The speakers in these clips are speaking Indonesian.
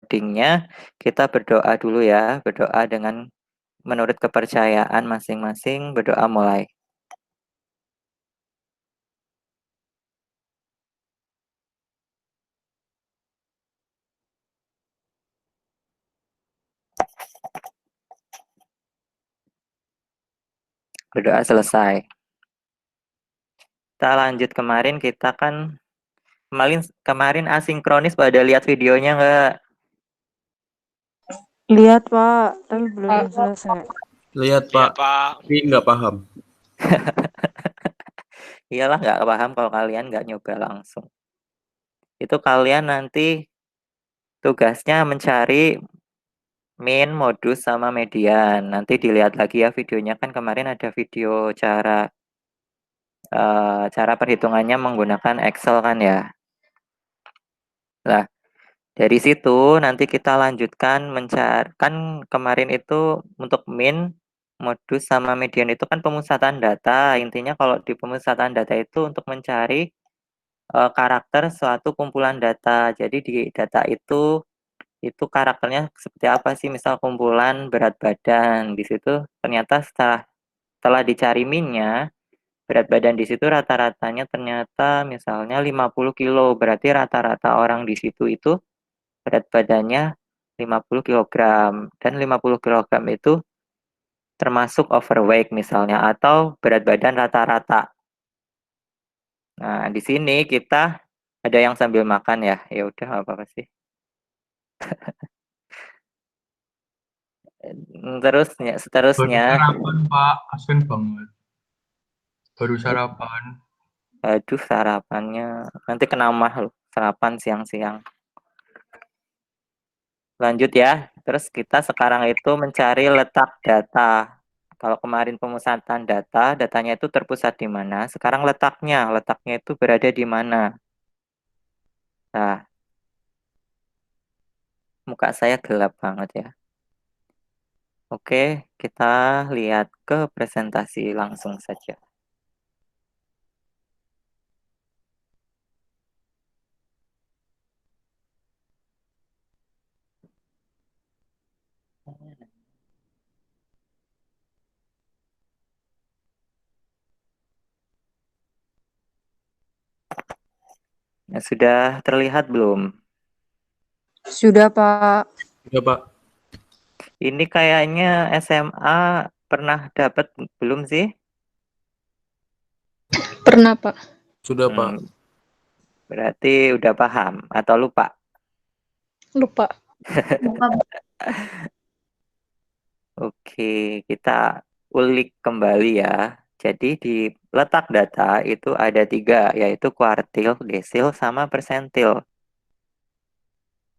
codingnya, kita berdoa dulu ya, berdoa dengan menurut kepercayaan masing-masing, berdoa mulai. Berdoa selesai. Kita lanjut kemarin kita kan kemarin asinkronis pada lihat videonya nggak? Lihat Pak, tapi belum selesai. Lihat Iya, Pak, Pak. tapi nggak paham. Iyalah nggak paham kalau kalian nggak nyoba langsung. Itu kalian nanti tugasnya mencari min, modus, sama median. Nanti dilihat lagi ya videonya, kan kemarin ada video cara perhitungannya menggunakan Excel kan ya. Nah, dari situ nanti kita lanjutkan mencari, kan kemarin itu untuk min, modus, sama median itu kan pemusatan data. Intinya kalau di pemusatan data itu untuk mencari karakter suatu kumpulan data. Jadi di data itu karakternya seperti apa sih? Misal kumpulan berat badan. Di situ ternyata setelah dicari minnya, berat badan di situ rata-ratanya ternyata misalnya 50 kilo. Berarti rata-rata orang di situ itu berat badannya 50 kilogram. Dan 50 kilogram itu termasuk overweight misalnya atau berat badan rata-rata. Nah, di sini kita ada yang sambil makan ya. Ya udah apa-apa sih. Baru Seterusnya, sarapan Pak, asin banget. Baru sarapan. aduh sarapannya nanti kena mah loh, sarapan siang-siang. Lanjut ya. Terus kita sekarang itu mencari letak data. Kalau kemarin pemusatan data, datanya itu terpusat di mana? Sekarang letaknya itu berada di mana? Nah, muka saya gelap banget ya. Oke, kita lihat ke presentasi langsung saja. Nah, sudah terlihat belum? Sudah Pak. Ya Pak, Ini kayaknya SMA pernah dapat belum sih? Pernah, Pak. sudah Pak. Berarti udah paham atau lupa? Lupa. Oke, kita ulik kembali ya. Jadi di letak data itu ada 3, yaitu kuartil, desil, sama persentil.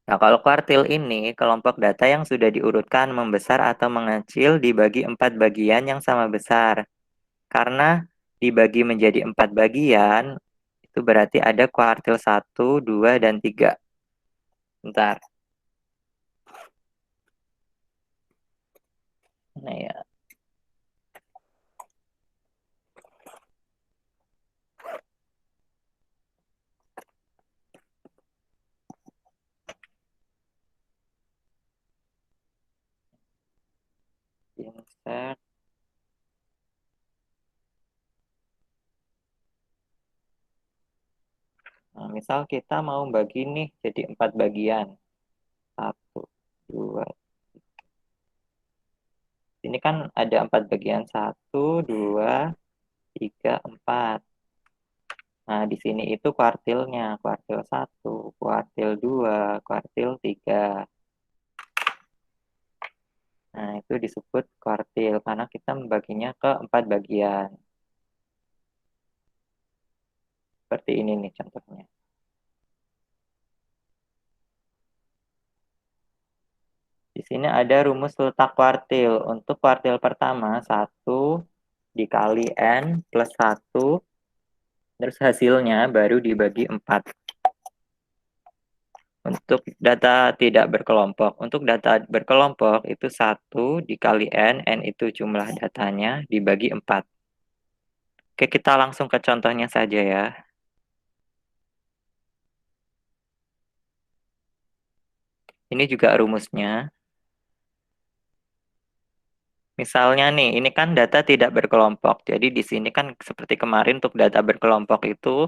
Nah, kalau kuartil ini kelompok data yang sudah diurutkan membesar atau mengecil dibagi 4 bagian yang sama besar. Karena dibagi menjadi 4 bagian, itu berarti ada kuartil 1, 2, dan 3. Bentar. Nah ya, insert. Nah, misal kita mau bagi nih jadi 4 bagian. 1, 2. Ini kan ada 4 bagian. 1, 2, 3, 4. Nah, di sini itu kuartilnya. Kuartil 1, kuartil 2, kuartil 3. Nah, itu disebut kuartil karena kita membaginya ke 4 bagian. Seperti ini nih contohnya. Di sini ada rumus letak kuartil. Untuk kuartil pertama, 1 dikali N plus 1, terus hasilnya baru dibagi 4. Untuk data tidak berkelompok. Untuk data berkelompok itu 1 dikali N itu jumlah datanya, dibagi 4. Oke, kita langsung ke contohnya saja ya. Ini juga rumusnya. Misalnya nih, ini kan data tidak berkelompok. Jadi di sini kan seperti kemarin untuk data berkelompok itu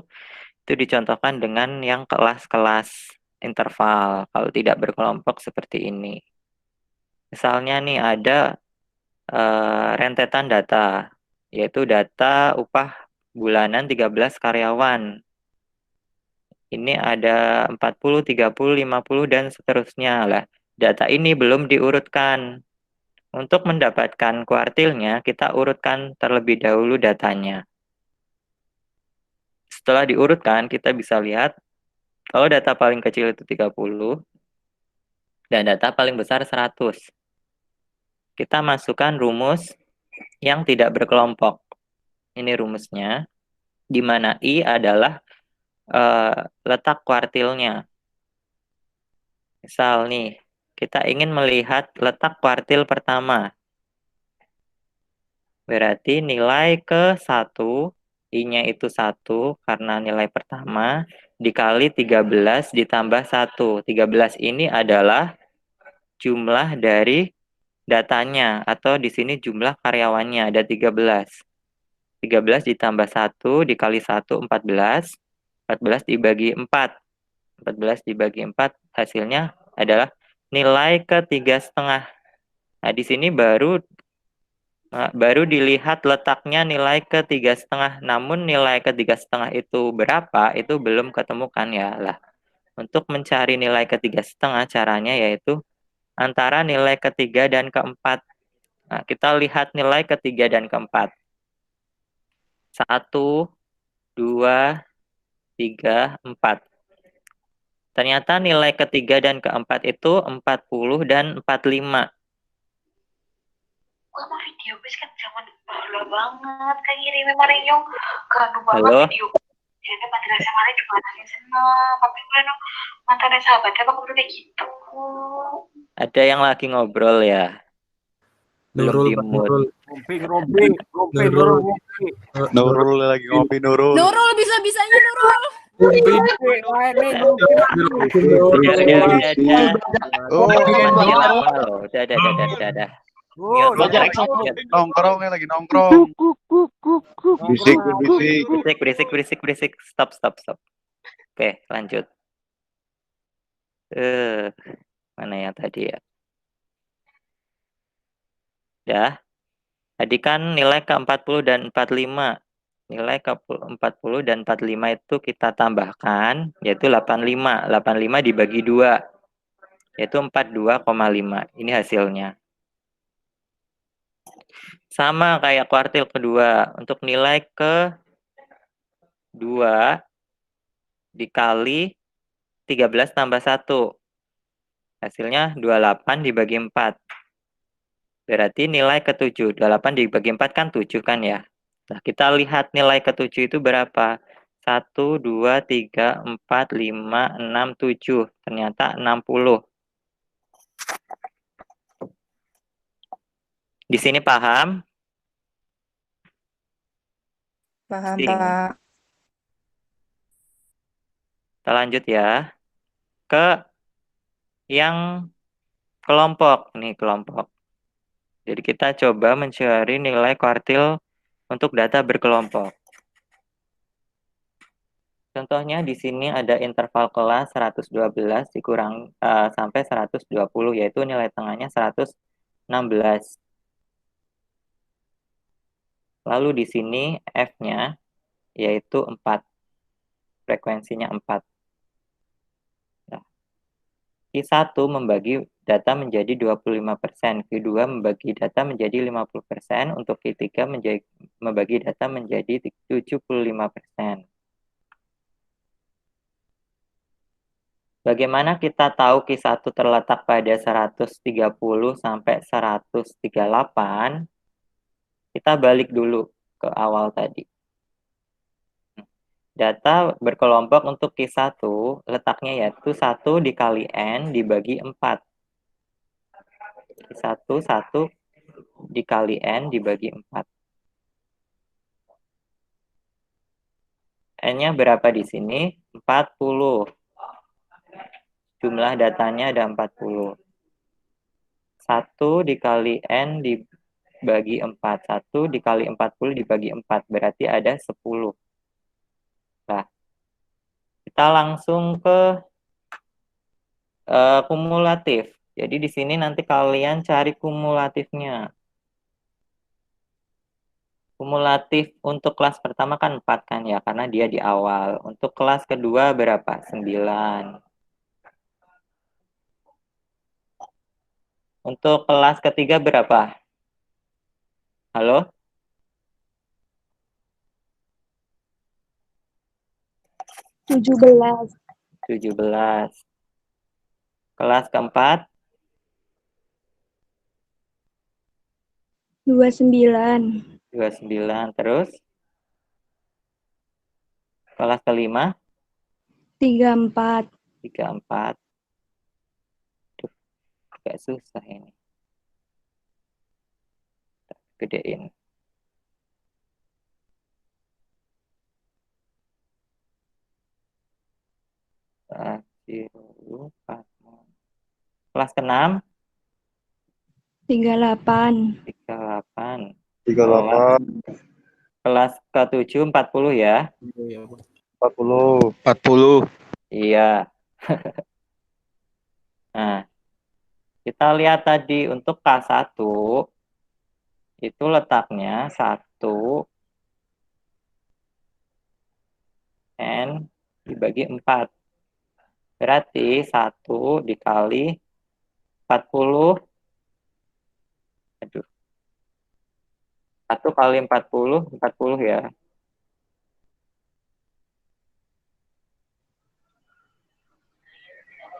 dicontohkan dengan yang kelas-kelas interval. Kalau tidak berkelompok seperti ini. Misalnya nih ada rentetan data, yaitu data upah bulanan 13 karyawan. Ini ada 40, 30, 50, dan seterusnya lah. Data ini belum diurutkan. Untuk mendapatkan kuartilnya, kita urutkan terlebih dahulu datanya. Setelah diurutkan, kita bisa lihat kalau data paling kecil itu 30 dan data paling besar 100. Kita masukkan rumus yang tidak berkelompok. Ini rumusnya, di mana I adalah letak kuartilnya. Misal nih, kita ingin melihat letak kuartil pertama. Berarti nilai ke 1, I-nya itu 1 karena nilai pertama, dikali 13 ditambah 1. 13 ini adalah jumlah dari datanya, atau di sini jumlah karyawannya, ada 13. 13 ditambah 1 dikali 1, 14. 14 dibagi 4. 14 dibagi 4 hasilnya adalah nilai ke 3,5. Nah, di sini baru dilihat letaknya nilai ke 3,5. Namun nilai ke 3,5 itu berapa, itu belum ketemukan ya. Lah, untuk mencari nilai ke 3,5 caranya yaitu antara nilai ketiga dan keempat. Nah, kita lihat nilai ketiga dan keempat. 1, 2, 3, 4. Ternyata nilai ketiga dan keempat itu 40 dan 45. Gua mah video guys kan zaman baru banget kayak ngirimin Mario kan Halo? video jadi materi SMA juga nanya seneng tapi gue materi sahabatnya bakal kayak gitu. Ada yang lagi ngobrol ya? Belum di mute. Nurul lagi ngopi Nurul. Nurul bisa-bisanya Nurul. Udah. Belajar Excel nongkrongnya lagi nongkrong. Berisik. Stop. Oke, lanjut. Mana yang tadi ya? Ya. Tadi kan nilai ke 40 dan 45. Nilai ke 40 dan 45 itu kita tambahkan, yaitu 85. 85 dibagi 2, yaitu 42,5. Ini hasilnya. Sama kayak kuartil kedua. Untuk nilai ke 2 dikali 13 tambah 1. Hasilnya 28 dibagi 4. Berarti nilai ke-7. 28 dibagi 4 kan 7 kan ya. Nah, kita lihat nilai ke-7 itu berapa. 1, 2, 3, 4, 5, 6, 7. Ternyata 60. Di sini paham? Paham, Sing. Pak. Kita lanjut ya. Ke yang kelompok. Nih, kelompok. Jadi kita coba mencari nilai kuartil untuk data berkelompok. Contohnya di sini ada interval kelas 112 dikurang sampai 120, yaitu nilai tengahnya 116. Lalu di sini F-nya yaitu 4. Frekuensinya 4. Nah, Q1 membagi data menjadi 25%, Q2 membagi data menjadi 50%, untuk Q3 membagi data menjadi 75%. Bagaimana kita tahu Q1 terletak pada 130 sampai 138? Kita balik dulu ke awal tadi. Data berkelompok untuk Q1 letaknya yaitu 1 dikali N dibagi 4. Q1 1 dikali N dibagi 4. N-nya berapa di sini? 40. jumlah datanya ada 40. 1 dikali N dibagi 4. 1 dikali 40 dibagi 4. Berarti ada 10. Nah, kita langsung ke kumulatif. Jadi di sini nanti kalian cari kumulatifnya. Kumulatif untuk kelas pertama kan 4 kan ya, karena dia di awal. Untuk kelas kedua berapa? 9. Untuk kelas ketiga berapa? Halo? 17. 17. Kelas keempat? 29. 29. Terus? Kelas kelima? 34. 34. Duh, agak susah ini. Gedein. Kelas ke-6? 38. 38. 38. Kelas ke-7 40 ya? 40. 40. Iya. Nah, kita lihat tadi untuk K1 itu letaknya 1 N dibagi 4. Berarti 1 dikali 40. Aduh. 1 kali 40, 40 ya.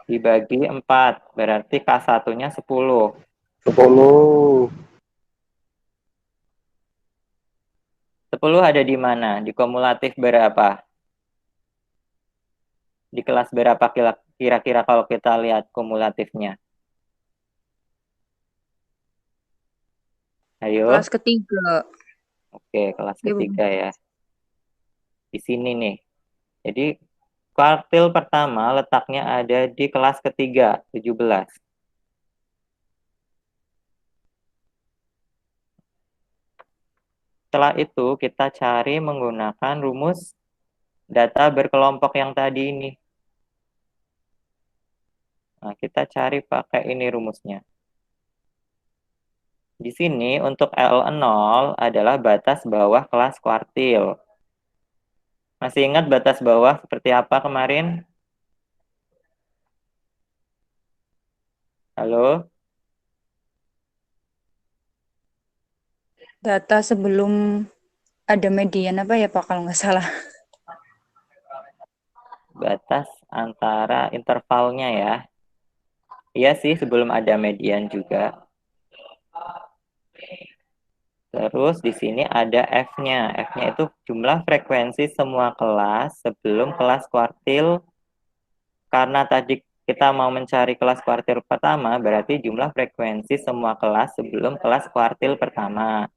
Dibagi 4. Berarti K1-nya 10. 10. 10 ada di mana? Di kumulatif berapa? Di kelas berapa kira-kira kalau kita lihat kumulatifnya? Ayo. Kelas ketiga. Oke, kelas Iya, Bu. ketiga ya. Di sini nih. Jadi kuartil pertama letaknya ada di kelas ketiga, 17. Setelah itu kita cari menggunakan rumus data berkelompok yang tadi ini. Nah, kita cari pakai ini rumusnya. Di sini untuk L0 adalah batas bawah kelas kuartil. Masih ingat batas bawah seperti apa kemarin? Halo? Data sebelum ada median apa ya Pak kalau nggak salah. Batas antara intervalnya ya. Iya sih, sebelum ada median juga. Terus di sini ada F-nya. F-nya itu jumlah frekuensi semua kelas sebelum kelas kuartil. Karena tadi kita mau mencari kelas kuartil pertama, berarti jumlah frekuensi semua kelas sebelum kelas kuartil pertama.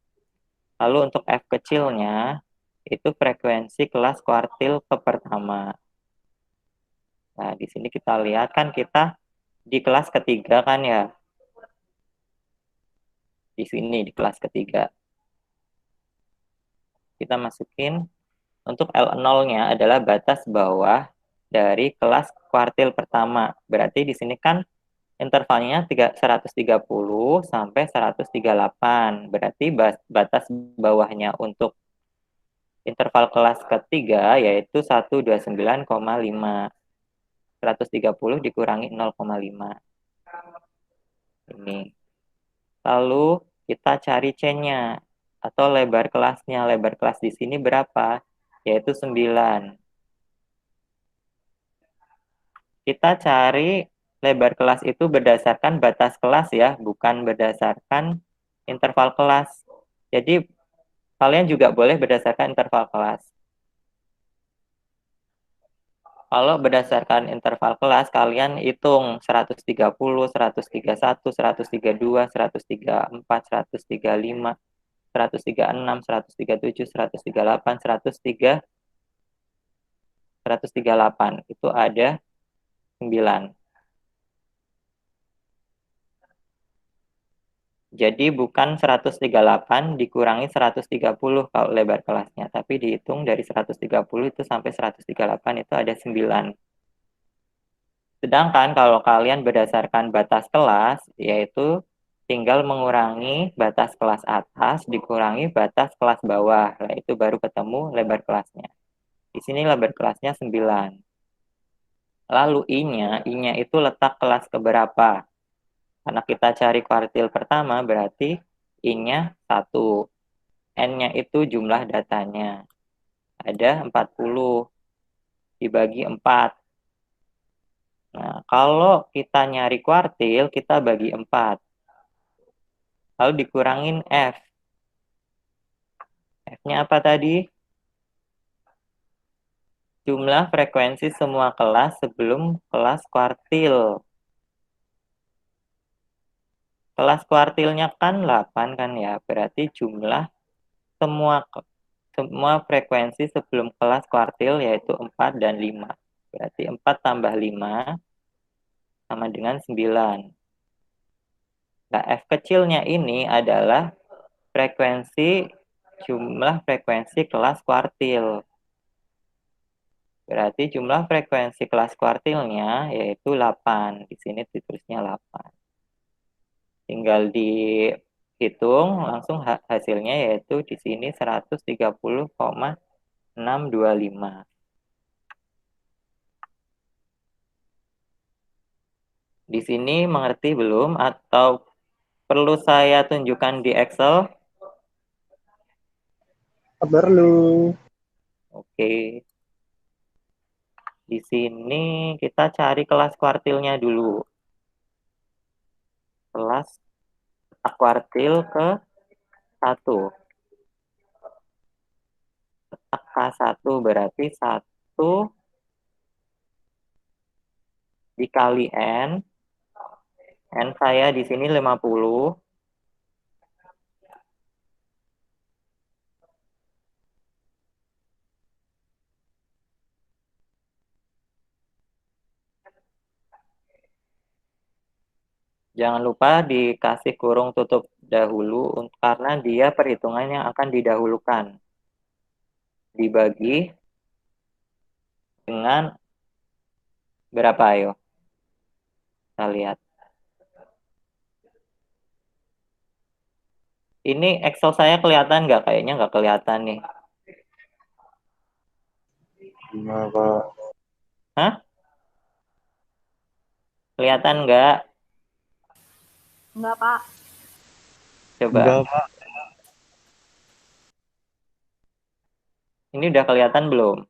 Lalu untuk F kecilnya, itu frekuensi kelas kuartil ke pertama. Nah, di sini kita lihat kan kita di kelas ketiga kan ya. Di sini di kelas ketiga. Kita masukin untuk L0-nya adalah batas bawah dari kelas kuartil pertama. Berarti di sini kan intervalnya 130 sampai 138. Berarti batas bawahnya untuk interval kelas ketiga yaitu 129,5. 130 dikurangi 0,5. Ini. Lalu kita cari C-nya atau lebar kelasnya. Lebar kelas di sini berapa? Yaitu 9. Kita cari lebar kelas itu berdasarkan batas kelas ya, bukan berdasarkan interval kelas. Jadi kalian juga boleh berdasarkan interval kelas. Kalau berdasarkan interval kelas, kalian hitung 130, 131, 132, 134, 135, 136, 137, 138, 138. Itu ada 9. Jadi bukan 138 dikurangi 130 kalau lebar kelasnya, tapi dihitung dari 130 itu sampai 138 itu ada 9. Sedangkan kalau kalian berdasarkan batas kelas, yaitu tinggal mengurangi batas kelas atas dikurangi batas kelas bawah. Nah, itu baru ketemu lebar kelasnya. Di sini lebar kelasnya 9. Lalu I-nya itu letak kelas keberapa? Karena kita cari kuartil pertama, berarti I-nya 1. N-nya itu jumlah datanya. Ada 40 dibagi 4. Nah, kalau kita nyari kuartil, kita bagi 4. Lalu dikurangin F. F-nya apa tadi? Jumlah frekuensi semua kelas sebelum kelas kuartil. Kelas kuartilnya kan 8 kan ya, berarti jumlah semua frekuensi sebelum kelas kuartil yaitu 4 dan 5. Berarti 4 tambah 5 sama dengan 9. Nah, F kecilnya ini adalah jumlah frekuensi kelas kuartil. Berarti jumlah frekuensi kelas kuartilnya yaitu 8. Di sini ditulisnya 8. Tinggal dihitung langsung hasilnya yaitu di sini 130,625. Di sini mengerti belum atau perlu saya tunjukkan di Excel? Perlu. Oke. Di sini kita cari kelas kuartilnya dulu. Kelas kuartil ke 1. Letak K1 berarti 1 dikali N. N saya di sini 50. Jangan lupa dikasih kurung tutup dahulu karena dia perhitungannya akan didahulukan. Dibagi dengan berapa ayo? Kita lihat. Ini Excel saya kelihatan nggak? Kayaknya nggak kelihatan nih. Enggak, Pak. Hah? Kelihatan nggak? Enggak, Pak. Coba. Enggak, Pak. Ini udah kelihatan belum?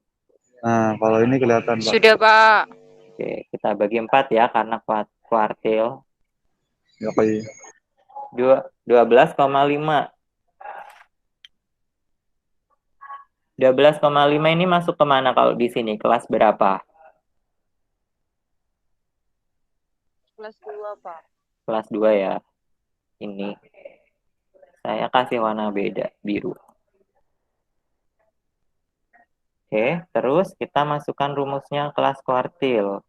Nah, kalau ini kelihatan, Pak. Sudah, Pak. Oke, kita bagi 4 ya karena kuartil. Ya, Pak. 12,5. 12,5 ini masuk kemana kalau di sini? Kelas berapa? Kelas 2, Pak. Kelas 2 ya. Ini. Saya kasih warna beda, biru. Oke, terus kita masukkan rumusnya kelas kuartil.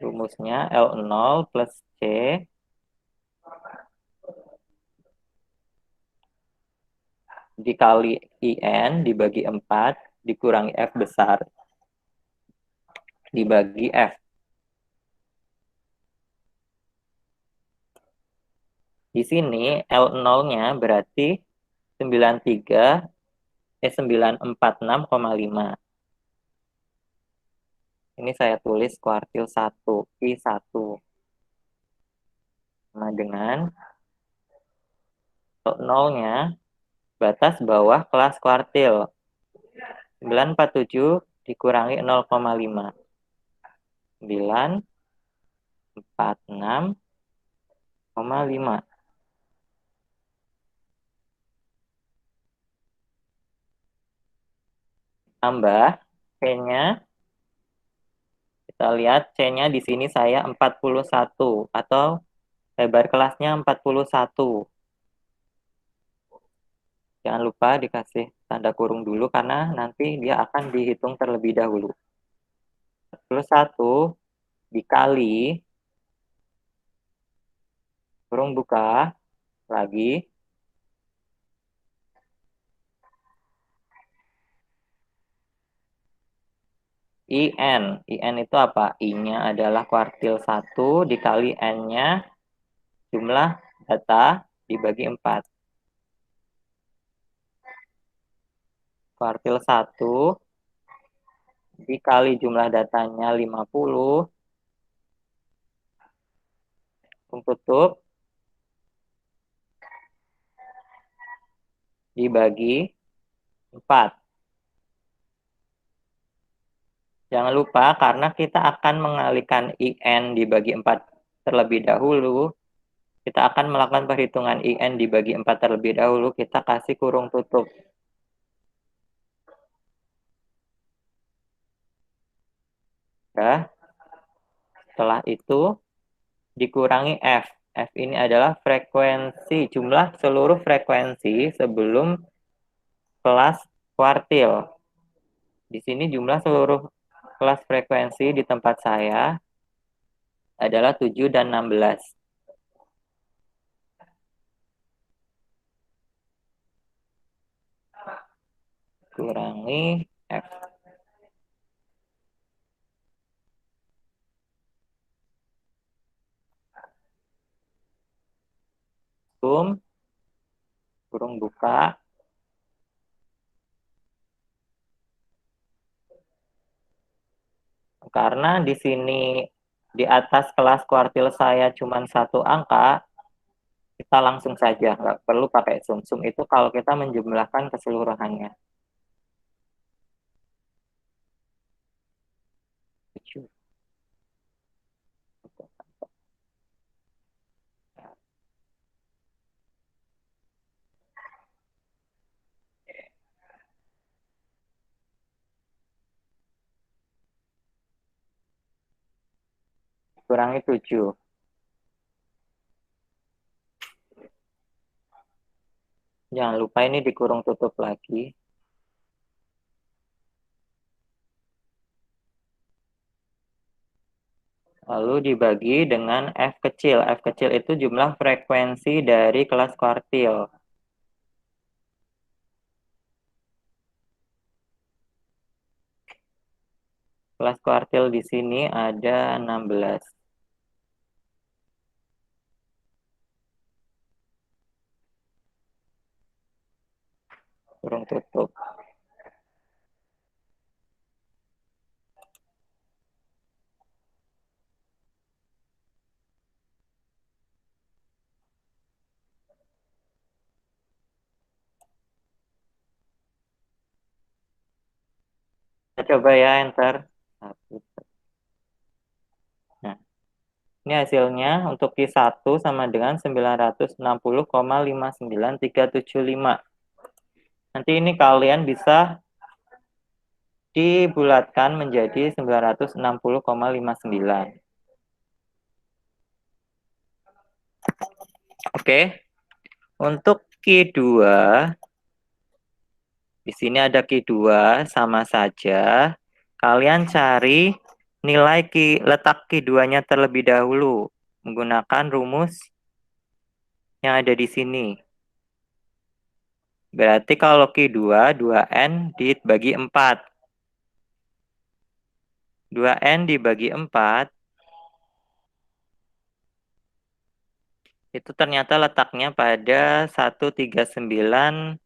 Rumusnya L0 plus C dikali IN dibagi 4 dikurangi F besar dibagi F. Di sini L0-nya berarti 946,5. Ini saya tulis kuartil 1, I1. Sama dengan L0-nya batas bawah kelas kuartil. 947 dikurangi 0,5. 946,5. Tambah C-nya. Kita lihat C-nya di sini saya 41 atau lebar kelasnya 41. Jangan lupa dikasih tanda kurung dulu karena nanti dia akan dihitung terlebih dahulu. 41 dikali kurung buka lagi IN. IN itu apa? I-nya adalah kuartil 1 dikali N-nya jumlah data dibagi 4. Kuartil 1 dikali jumlah datanya 50 tutup dibagi 4. Jangan lupa karena kita akan mengalihkan IN dibagi 4 terlebih dahulu, kita akan melakukan perhitungan IN dibagi 4 terlebih dahulu, kita kasih kurung tutup. Ya. Setelah itu dikurangi F. F ini adalah frekuensi, jumlah seluruh frekuensi sebelum kelas kuartil. Di sini jumlah seluruh kelas frekuensi di tempat saya adalah 7 dan 16. Kurangi F. Kurung buka. Karena di sini di atas kelas kuartil saya cuma 1 angka, kita langsung saja, nggak perlu pakai sum-sum itu kalau kita menjumlahkan keseluruhannya. 7. Kurangi 7. Jangan lupa ini dikurung tutup lagi. Lalu dibagi dengan F kecil. F kecil itu jumlah frekuensi dari kelas kuartil. Kelas kuartil di sini ada 16. Kurung tutup. Kita coba ya, enter. Nah, ini hasilnya untuk Q1 sama dengan 960,59375. Nanti ini kalian bisa dibulatkan menjadi 960,59. Oke. Untuk Q2 di sini ada Q2 sama saja. Kalian cari nilai letak Q2-nya terlebih dahulu menggunakan rumus yang ada di sini. Berarti kalau Q2 2N dibagi 4. 2N dibagi 4 itu ternyata letaknya pada 139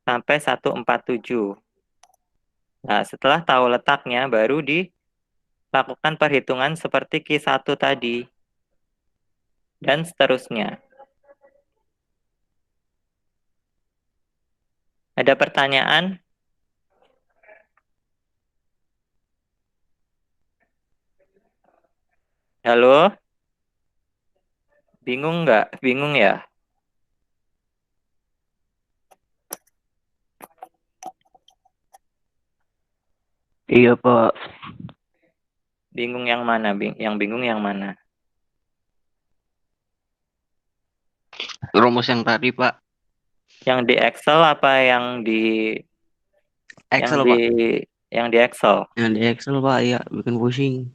sampai 147. Nah, setelah tahu letaknya baru dilakukan perhitungan seperti Q1 tadi. Dan seterusnya. Ada pertanyaan? Halo? Bingung nggak? Bingung ya? Iya, Pak. Bingung yang mana? Yang bingung yang mana? Rumus yang tadi, Pak. Yang di Excel apa yang di Excel, yang di Pak. Yang di Excel. Yang di Excel Pak, ya bikin pusing.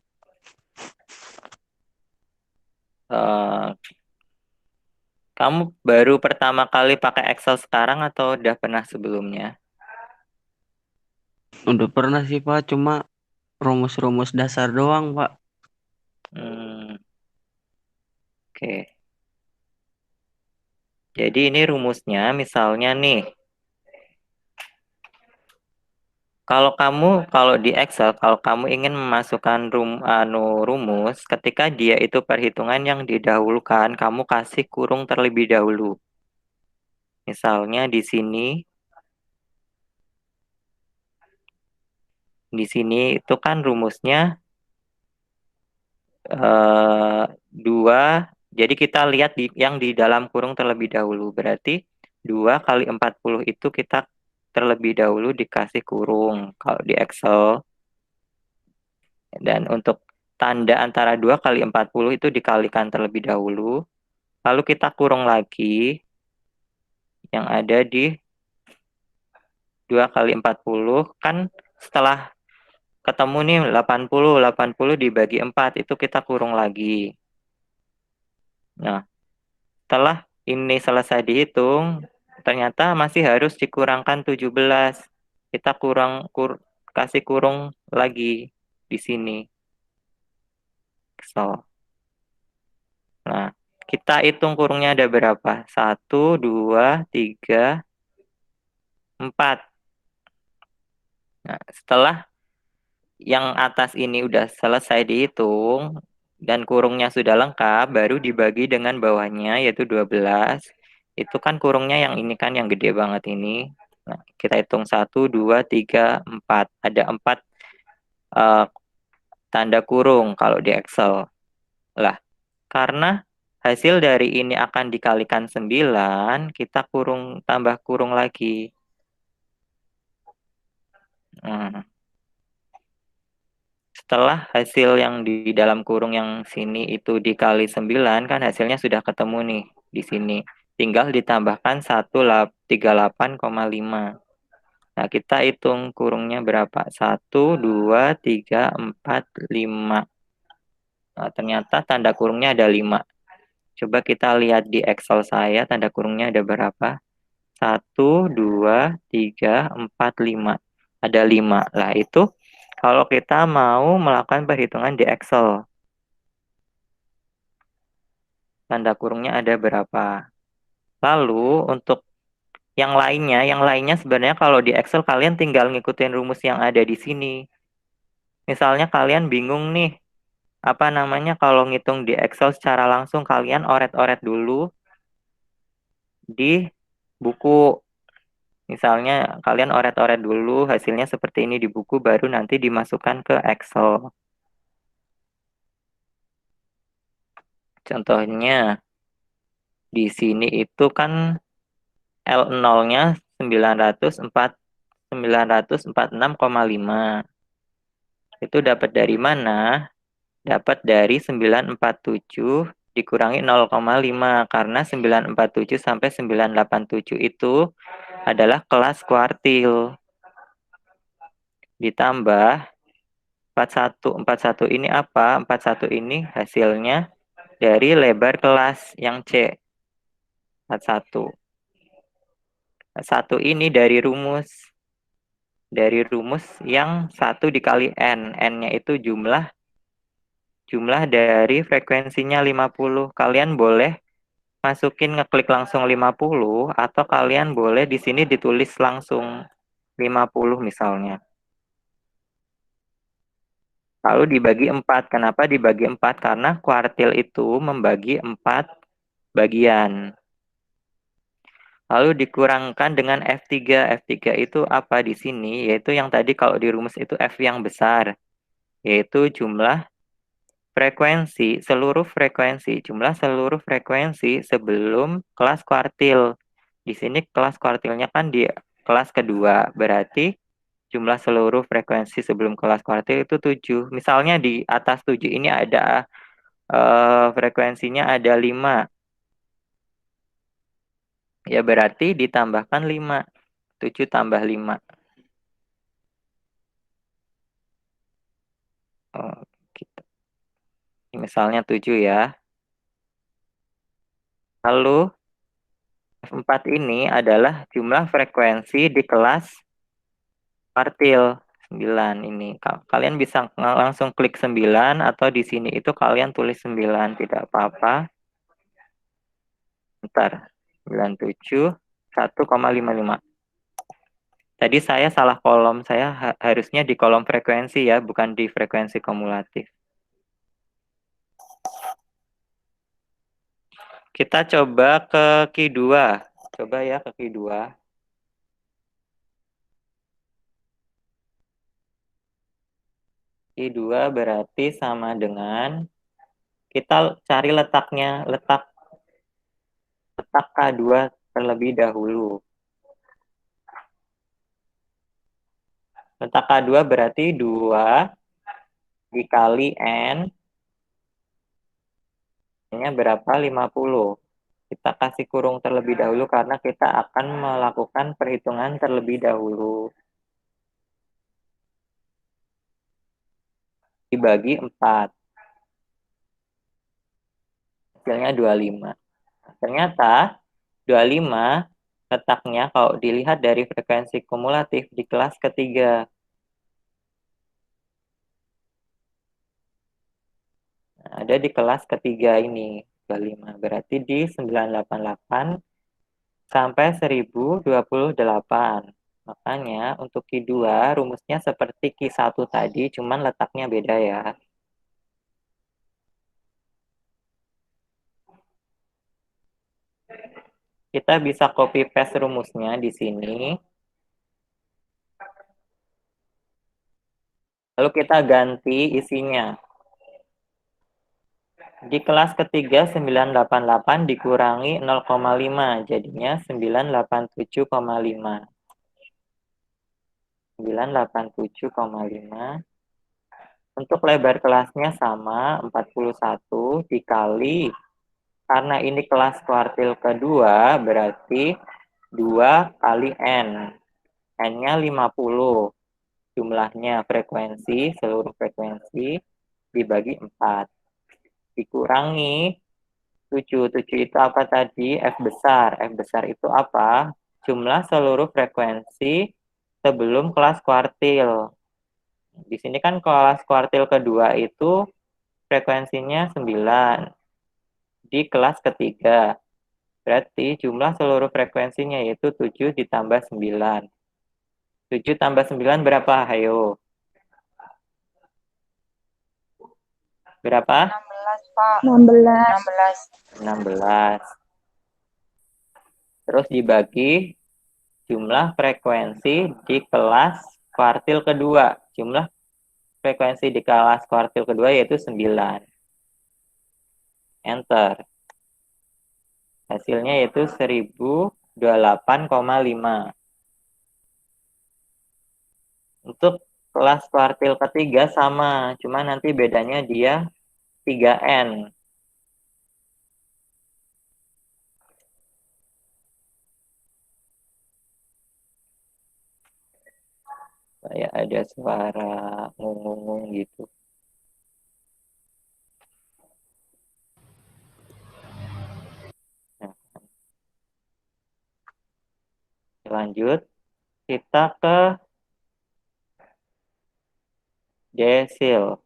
Eh, kamu baru pertama kali pakai Excel sekarang atau udah pernah sebelumnya? Udah pernah sih Pak, cuma rumus-rumus dasar doang Pak. Oke. Jadi ini rumusnya, misalnya nih, kalau di Excel, kalau kamu ingin memasukkan rumus, ketika dia itu perhitungan yang didahulukan, kamu kasih kurung terlebih dahulu. Misalnya di sini itu kan rumusnya 2. Jadi kita lihat yang di dalam kurung terlebih dahulu. Berarti 2 kali 40 itu kita terlebih dahulu dikasih kurung kalau di Excel. Dan untuk tanda antara 2 kali 40 itu dikalikan terlebih dahulu. Lalu kita kurung lagi yang ada di 2 kali 40. Kan setelah ketemu nih 80 dibagi 4 itu kita kurung lagi. Nah, setelah ini selesai dihitung, ternyata masih harus dikurangkan 17. Kita kasih kurung lagi di sini. So. Nah, kita hitung kurungnya ada berapa? 1, 2, 3, 4. Nah, setelah yang atas ini udah selesai dihitung dan kurungnya sudah lengkap, baru dibagi dengan bawahnya yaitu 12. Itu kan kurungnya yang ini kan yang gede banget ini. Nah, kita hitung 1, 2, 3, 4. Ada 4 tanda kurung kalau di Excel. Lah, karena hasil dari ini akan dikalikan 9, kita tambah kurung lagi. Setelah hasil yang di dalam kurung yang sini itu dikali 9, kan hasilnya sudah ketemu nih di sini. Tinggal ditambahkan 138,5. Nah, kita hitung kurungnya berapa? 1, 2, 3, 4, 5. Nah, ternyata tanda kurungnya ada 5. Coba kita lihat di Excel saya, tanda kurungnya ada berapa? 1, 2, 3, 4, 5. Ada 5. Lah, itu kalau kita mau melakukan perhitungan di Excel. Tanda kurungnya ada berapa? Lalu, untuk yang lainnya sebenarnya kalau di Excel kalian tinggal ngikutin rumus yang ada di sini. Misalnya kalian bingung nih, kalau ngitung di Excel secara langsung, kalian oret-oret dulu di buku. Misalnya kalian oret-oret dulu hasilnya seperti ini di buku, baru nanti dimasukkan ke Excel. Contohnya di sini itu kan L0-nya 946,5. Itu dapat dari mana? Dapat dari 947 dikurangi 0,5, karena 947 sampai 987 itu adalah kelas kuartil. Ditambah 41 ini apa? 41 ini hasilnya dari lebar kelas yang C. 41. 1 ini dari rumus. Dari rumus yang 1 dikali N. N-nya itu jumlah dari frekuensinya 50. Kalian boleh masukin ngeklik langsung 50, atau kalian boleh di sini ditulis langsung 50 misalnya. Lalu dibagi 4. Kenapa dibagi 4? Karena kuartil itu membagi 4 bagian. Lalu dikurangkan dengan F3. F3 itu apa di sini? Yaitu yang tadi kalau di rumus itu F yang besar. Yaitu jumlah frekuensi, jumlah seluruh frekuensi sebelum kelas kuartil. Di sini kelas kuartilnya kan di kelas kedua. Berarti jumlah seluruh frekuensi sebelum kelas kuartil itu 7. Misalnya di atas 7 ini ada frekuensinya ada 5. Ya berarti ditambahkan 5. 7 tambah 5. misalnya 7 ya. Lalu F4 ini adalah jumlah frekuensi di kelas kuartil 9 ini. Kalian bisa langsung klik 9 atau di sini itu kalian tulis 9, tidak apa-apa. Bentar, 97, 1,55. Tadi saya salah kolom, saya harusnya di kolom frekuensi ya, bukan di frekuensi kumulatif. Kita coba ke Q2. Coba ya ke Q2. Q2 berarti sama dengan, kita cari letaknya, letak K2 terlebih dahulu. Letak K2 berarti 2 dikali N. N-nya berapa? 50. Kita kasih kurung terlebih dahulu karena kita akan melakukan perhitungan terlebih dahulu. Dibagi 4. Hasilnya 25. Ternyata 25 letaknya kalau dilihat dari frekuensi kumulatif di kelas ketiga. Nah, ada di kelas ketiga ini, 25. Berarti di 988 sampai 1028. Makanya untuk Q2 rumusnya seperti Q1 tadi, cuman letaknya beda ya. Kita bisa copy paste rumusnya di sini. Lalu kita ganti isinya. Di kelas ketiga 988 dikurangi 0,5, jadinya 987,5. 987,5. Untuk lebar kelasnya sama, 41 dikali, karena ini kelas kuartil kedua, berarti 2 kali N. N-nya 50. Jumlahnya frekuensi, seluruh frekuensi, dibagi 4. Dikurangi 7. 7 itu apa tadi? F besar. F besar itu apa? Jumlah seluruh frekuensi sebelum kelas kuartil. Di sini kan kelas kuartil kedua itu frekuensinya 9. Di kelas ketiga. Berarti jumlah seluruh frekuensinya yaitu 7 ditambah 9. 7 tambah 9 berapa? Ayo. Berapa? 16, Pak. 16. 16. Terus dibagi jumlah frekuensi di kelas kuartil kedua. Jumlah frekuensi di kelas kuartil kedua yaitu 9. Enter. Hasilnya yaitu 1028,5. Untuk kelas kuartil ketiga sama, cuma nanti bedanya dia 3N. Kayak ada suara ngung-ngung gitu. Nah, lanjut, kita ke desil.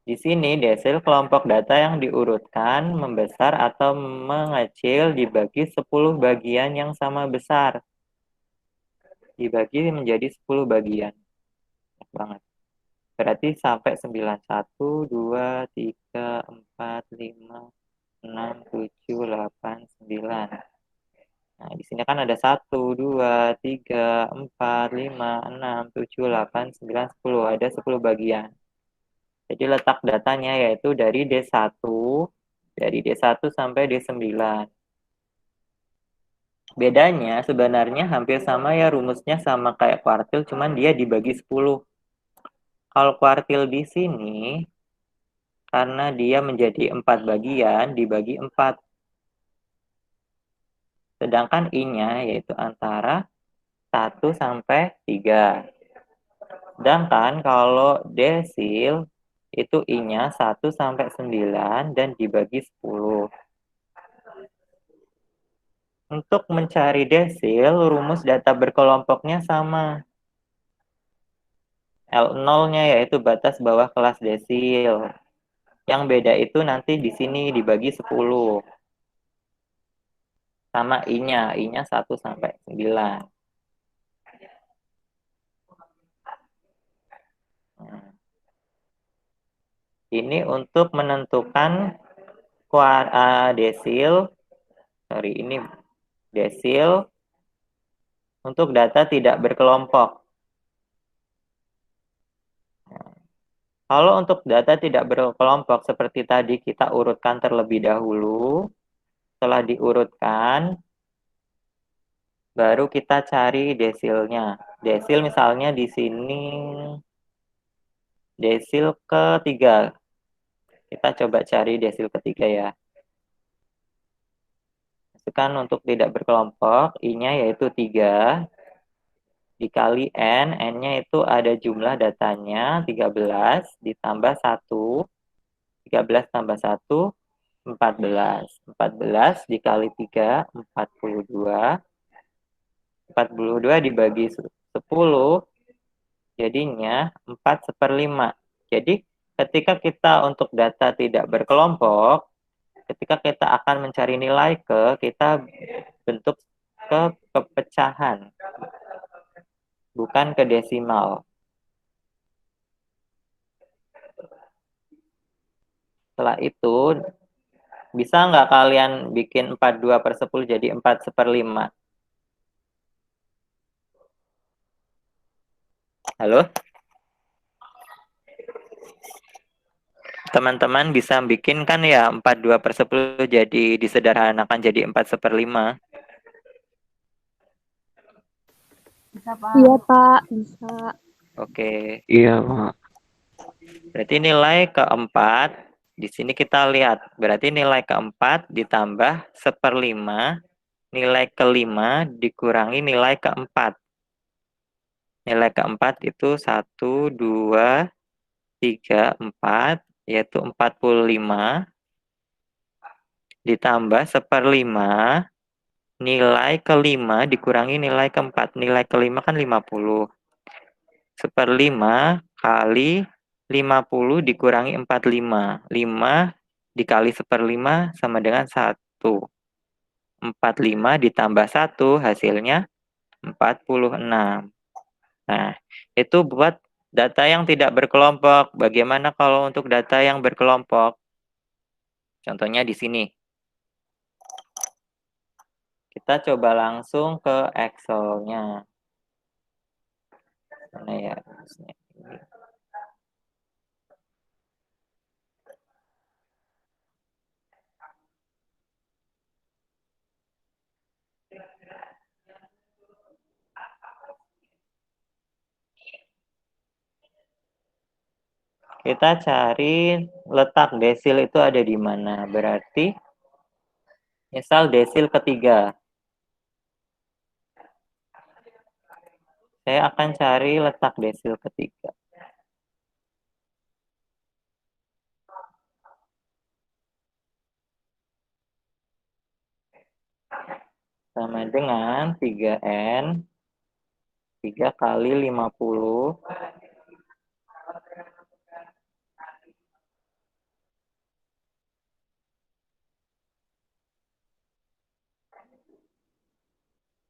Di sini desil kelompok data yang diurutkan membesar atau mengecil dibagi 10 bagian yang sama besar. Dibagi menjadi 10 bagian. Banget. Berarti sampai 9, 1, 2, 3, 4, 5, 6, 7, 8, 9. Nah, di sini kan ada 1, 2, 3, 4, 5, 6, 7, 8, 9, 10. Ada 10 bagian. Jadi letak datanya yaitu dari D1 sampai D9. Bedanya sebenarnya hampir sama ya, rumusnya sama kayak kuartil, cuman dia dibagi 10. Kalau kuartil di sini, karena dia menjadi 4 bagian, dibagi 4. Sedangkan I-nya yaitu antara 1 sampai 3. Sedangkan kalau desil Itu I-nya 1 sampai 9 dan dibagi 10. Untuk mencari desil, rumus data berkelompoknya sama. L0-nya yaitu batas bawah kelas desil. Yang beda itu nanti di sini dibagi 10. Sama I-nya. I-nya 1 sampai 9. Ini untuk menentukan desil. Sorry, ini desil untuk data tidak berkelompok. Kalau untuk data tidak berkelompok seperti tadi kita urutkan terlebih dahulu. Setelah diurutkan, baru kita cari desilnya. Desil misalnya di sini desil ketiga. Kita coba cari desil ketiga ya. Masukkan untuk tidak berkelompok, I-nya yaitu 3. Dikali N, N-nya itu ada jumlah datanya 13 ditambah 1. 13 tambah 1, 14. 14 dikali 3, 42. 42 dibagi 10, jadinya 4/5. Jadi ketika kita untuk data tidak berkelompok, ketika kita akan mencari nilai kita bentuk ke pecahan, bukan ke desimal. Setelah itu, bisa nggak kalian bikin 42/10 jadi 4/5? Halo? Teman-teman bisa bikin kan ya 42/10 jadi disederhanakan jadi 4/5. Bisa, Pak. Iya, Pak. Bisa. Oke. Iya, Pak. Berarti nilai keempat, di sini kita lihat. Berarti nilai keempat ditambah 1/5, nilai kelima dikurangi nilai keempat. Nilai keempat itu 1, 2, 3, 4, yaitu 45. Ditambah 1/5, nilai kelima dikurangi nilai keempat. Nilai kelima kan 50. 1/5 kali 50 dikurangi 45. 5 dikali 1/5 sama dengan 1. 45 ditambah 1 hasilnya 46. Nah, itu buat data yang tidak berkelompok. Bagaimana kalau untuk data yang berkelompok? Contohnya di sini. Kita coba langsung ke Excel-nya. Mana ya? Kita cari letak desil itu ada di mana. Berarti, misal desil ketiga. Saya akan cari letak desil ketiga. Sama dengan 3N, 3 kali 50,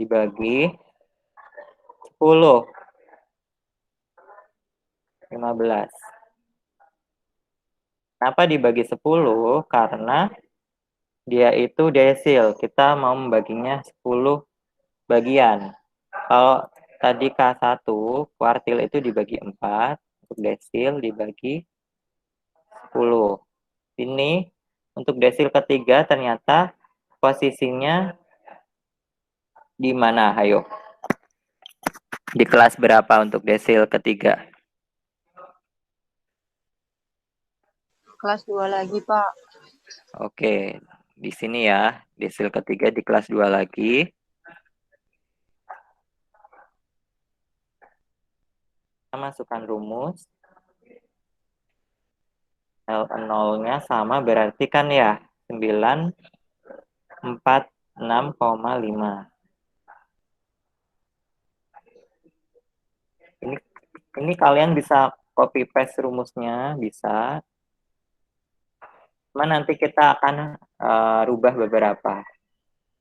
dibagi 10, 15. Kenapa dibagi 10? Karena dia itu desil. Kita mau membaginya 10 bagian. Kalau tadi K1, kuartil itu dibagi 4, untuk desil dibagi 10. Ini untuk desil ketiga ternyata posisinya di mana? Ayo. Di kelas berapa untuk desil ketiga? Kelas 2 lagi, Pak. Oke, di sini ya, desil ketiga di kelas 2 lagi. Kita masukkan rumus. L0-nya sama berarti kan ya 946,5. Ini kalian bisa copy paste rumusnya, bisa. Cuma nanti kita akan rubah beberapa.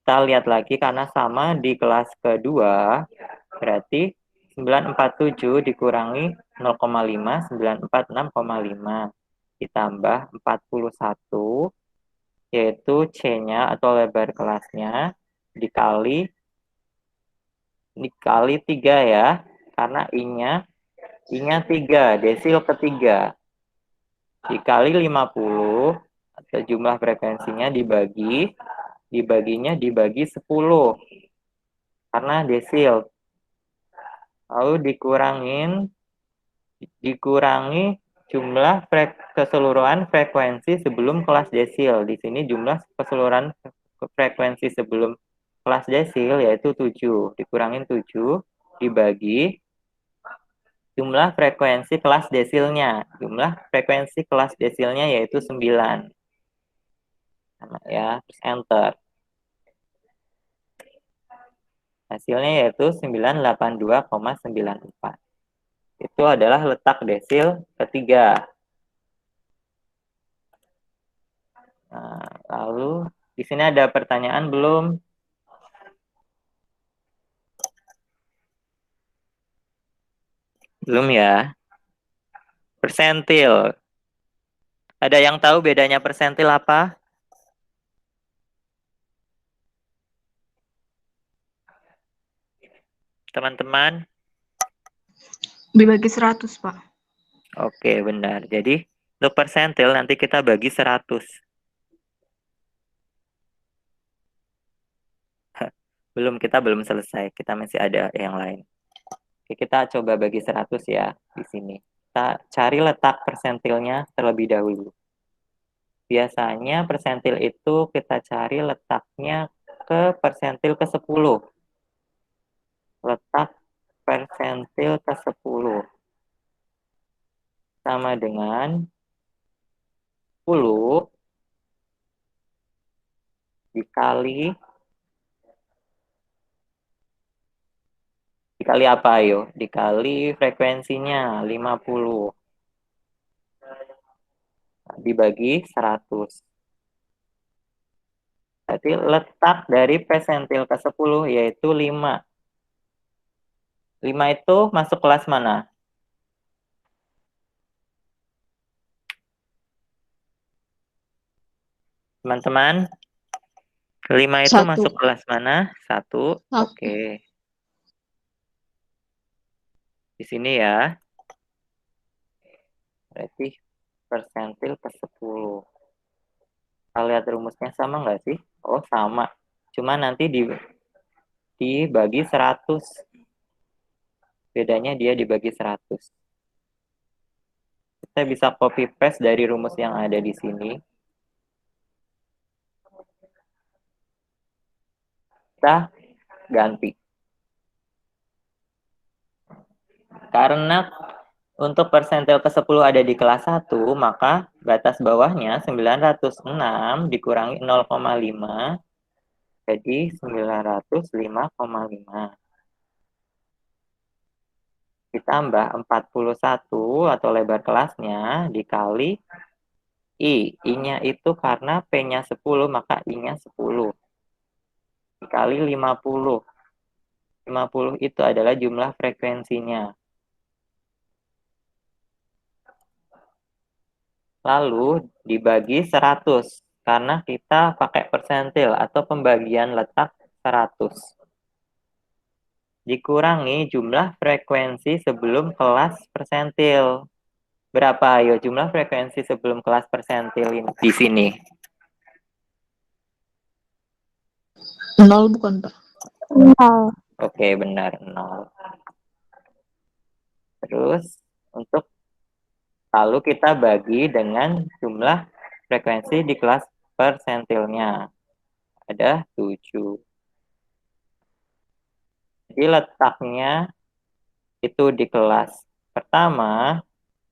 Kita lihat lagi karena sama di kelas kedua, berarti 947 dikurangi 0,5, 946,5. Ditambah 41, yaitu C-nya atau lebar kelasnya, dikali 3 ya, karena I-nya 3, desil ketiga. Dikali 50, atau jumlah frekuensinya dibaginya dibagi 10, karena desil. Lalu dikurangi jumlah keseluruhan frekuensi sebelum kelas desil. Di sini jumlah keseluruhan frekuensi sebelum kelas desil yaitu 7. Dikurangin 7 dibagi jumlah frekuensi kelas desilnya. Jumlah frekuensi kelas desilnya yaitu 9. Ya, terus enter. Hasilnya yaitu 982,94. Itu adalah letak desil ketiga. Nah, lalu di sini ada pertanyaan belum? Belum ya? Persentil. Ada yang tahu bedanya persentil apa? Teman-teman? Dibagi 100, Pak. Oke, benar. Jadi, untuk persentil nanti kita bagi 100. Kita belum selesai. Kita masih ada yang lain. Oke, kita coba bagi 100 ya di sini. Kita cari letak persentilnya terlebih dahulu. Biasanya persentil itu kita cari letaknya ke persentil ke-10. Letak persentil ke-10 sama dengan 10 dikali apa ayo? Dikali frekuensinya 50 dibagi 100. Berarti letak dari persentil ke-10 yaitu 5. 5 itu masuk kelas mana? Teman-teman, 5 itu 1. masuk kelas mana? 1. Oke. Di sini ya. Berarti persentil ke-10. Kita lihat rumusnya sama nggak sih? Oh, sama. Cuma nanti dibagi 100. Bedanya dia dibagi 100. Kita bisa copy paste dari rumus yang ada di sini. Kita ganti. Karena untuk persentil ke-10 ada di kelas 1, maka batas bawahnya 906 dikurangi 0,5, jadi 905,5. Ditambah 41 atau lebar kelasnya dikali I. I-nya itu karena P-nya 10, maka I-nya 10. Dikali 50. 50 itu adalah jumlah frekuensinya. Lalu dibagi 100, karena kita pakai persentil atau pembagian letak 100. Dikurangi jumlah frekuensi sebelum kelas persentil. Berapa ayo jumlah frekuensi sebelum kelas persentil ini di sini? 0 bukan, Pak? Oke, benar 0. Terus untuk lalu kita bagi dengan jumlah frekuensi di kelas persentilnya. Ada 7. Jadi letaknya itu di kelas pertama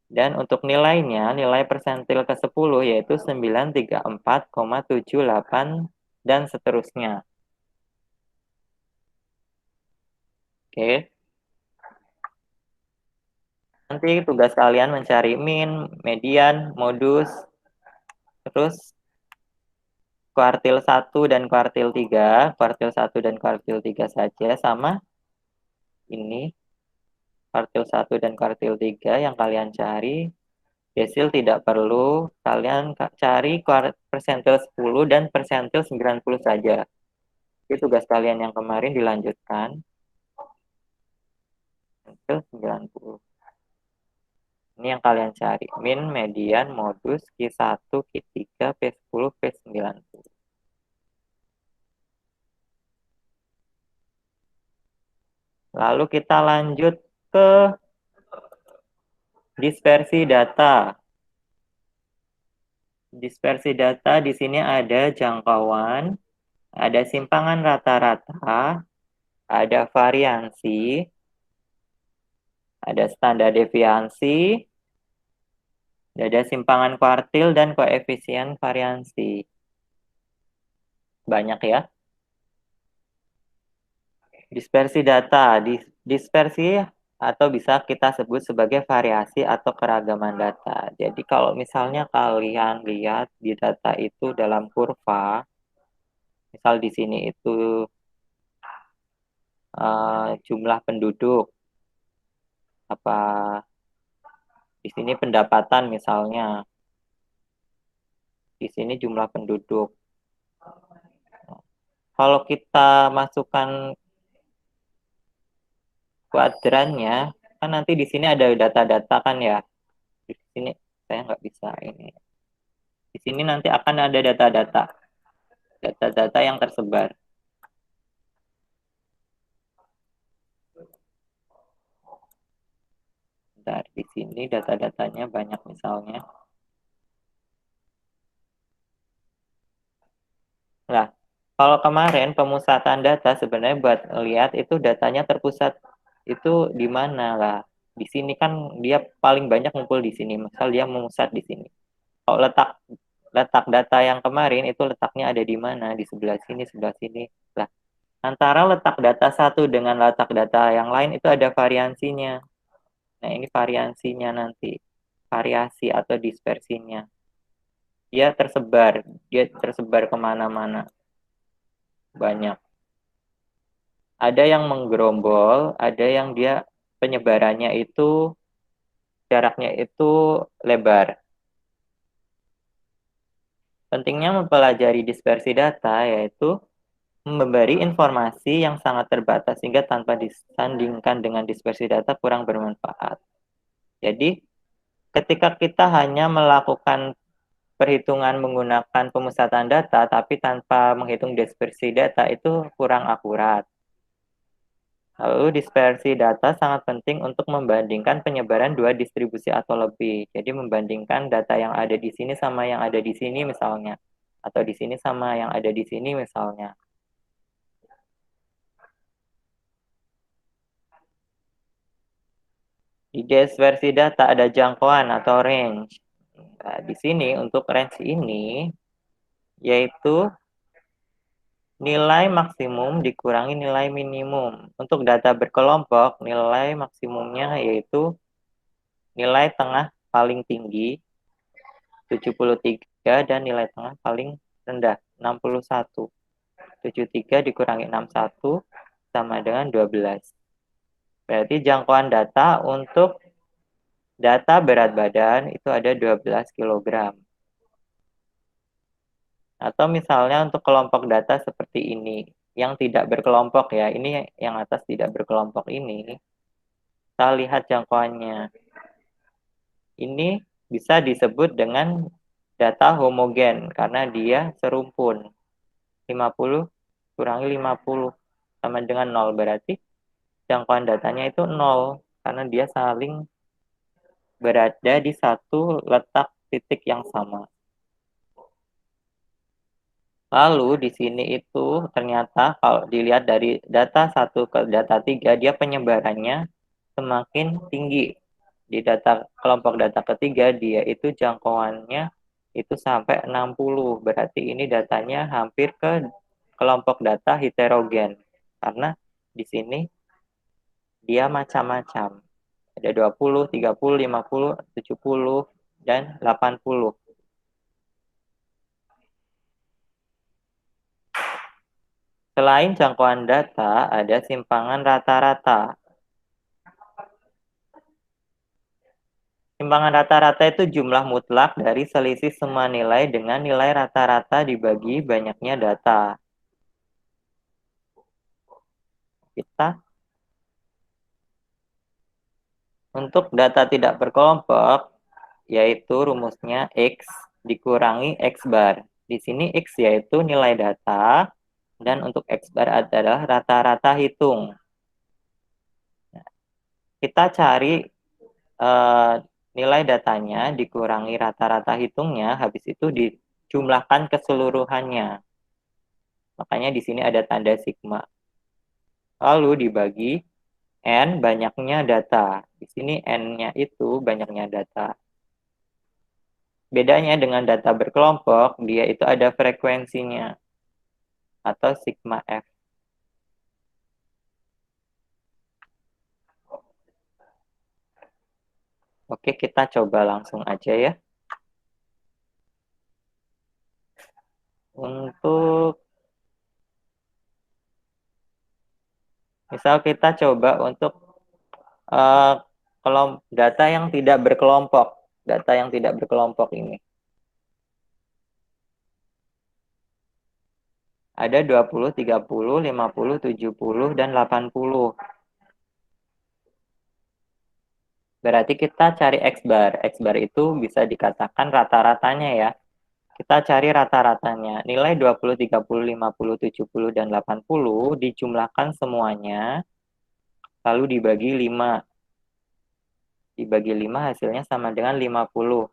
Dan untuk nilainya, nilai persentil ke-10 yaitu 934,78 dan seterusnya. Oke. Nanti tugas kalian mencari min, median, modus, terus kuartil 1 dan kuartil 3, kuartil 1 dan kuartil 3 saja, sama ini, kuartil 1 dan kuartil 3 yang kalian cari. Desil tidak perlu, kalian cari persentil 10 dan persentil 90 saja. Itu tugas kalian yang kemarin dilanjutkan. Persentil 90. Ini yang kalian cari. Min, median, modus, Q1, Q3, P10, P90. Lalu kita lanjut ke dispersi data. Dispersi data di sini ada jangkauan, ada simpangan rata-rata, ada variansi, ada standar deviasi, ada simpangan kuartil dan koefisien variansi. Banyak ya. Dispersi data, dispersi atau bisa kita sebut sebagai variasi atau keragaman data. Jadi kalau misalnya kalian lihat di data itu dalam kurva, misal di sini itu jumlah penduduk, apa di sini pendapatan misalnya, di sini jumlah penduduk. Kalau kita masukkan kuadrannya, kan nanti di sini ada data-data kan ya. Di sini saya nggak bisa ini. Di sini nanti akan ada data-data yang tersebar. Bentar, di sini data-datanya banyak misalnya. Nah, kalau kemarin pemusatan data sebenarnya buat lihat itu datanya terpusat itu di mana lah. Di sini kan dia paling banyak ngumpul di sini. Misal dia memusat di sini. Kalau letak data yang kemarin itu letaknya ada di mana? Di sebelah sini, sebelah sini. Lah, antara letak data satu dengan letak data yang lain itu ada variansinya. Nah, ini variansinya nanti. Variasi atau dispersinya. Dia tersebar kemana-mana. Banyak. Ada yang menggerombol, ada yang dia penyebarannya itu jaraknya itu lebar. Pentingnya mempelajari dispersi data yaitu memberi informasi yang sangat terbatas sehingga tanpa disandingkan dengan dispersi data kurang bermanfaat. Jadi, ketika kita hanya melakukan perhitungan menggunakan pemusatan data tapi tanpa menghitung dispersi data itu kurang akurat. Lalu dispersi data sangat penting untuk membandingkan penyebaran dua distribusi atau lebih. Jadi membandingkan data yang ada di sini sama yang ada di sini misalnya. Atau di sini sama yang ada di sini misalnya. Di dispersi data ada jangkauan atau range. Nah, di sini untuk range ini yaitu nilai maksimum dikurangi nilai minimum. Untuk data berkelompok, nilai maksimumnya yaitu nilai tengah paling tinggi 73 dan nilai tengah paling rendah 61. 73 dikurangi 61 sama dengan 12. Berarti jangkauan data untuk data berat badan itu ada 12 kg. Atau misalnya untuk kelompok data seperti ini, yang tidak berkelompok ya, ini yang atas tidak berkelompok ini, kita lihat jangkauannya. Ini bisa disebut dengan data homogen karena dia serumpun. 50 kurangi 50 sama dengan 0, berarti jangkauan datanya itu 0 karena dia saling berada di satu letak titik yang sama. Lalu di sini itu ternyata kalau dilihat dari data 1 ke data 3 dia penyebarannya semakin tinggi. di kelompok data ketiga, dia itu jangkauannya itu sampai 60. Berarti ini datanya hampir ke kelompok data heterogen. Karena di sini dia macam-macam. Ada 20, 30, 50, 70, dan 80. Selain jangkauan data, ada simpangan rata-rata. Simpangan rata-rata itu jumlah mutlak dari selisih semua nilai dengan nilai rata-rata dibagi banyaknya data. Untuk data tidak berkelompok, yaitu rumusnya X dikurangi X bar. Di sini X yaitu nilai data, dan untuk X bar adalah rata-rata hitung. Kita cari nilai datanya dikurangi rata-rata hitungnya, habis itu dijumlahkan keseluruhannya. Makanya di sini ada tanda sigma. Lalu dibagi N banyaknya data. Di sini N-nya itu banyaknya data. Bedanya dengan data berkelompok, dia itu ada frekuensinya atau sigma F. Oke, kita coba langsung aja ya. Untuk misal kita coba untuk data yang tidak berkelompok. Data yang tidak berkelompok ini. Ada 20, 30, 50, 70, dan 80. Berarti kita cari X bar. X bar itu bisa dikatakan rata-ratanya ya. Kita cari rata-ratanya. Nilai 20, 30, 50, 70, dan 80 dijumlahkan semuanya, lalu dibagi 5. Dibagi 5 hasilnya sama dengan 50.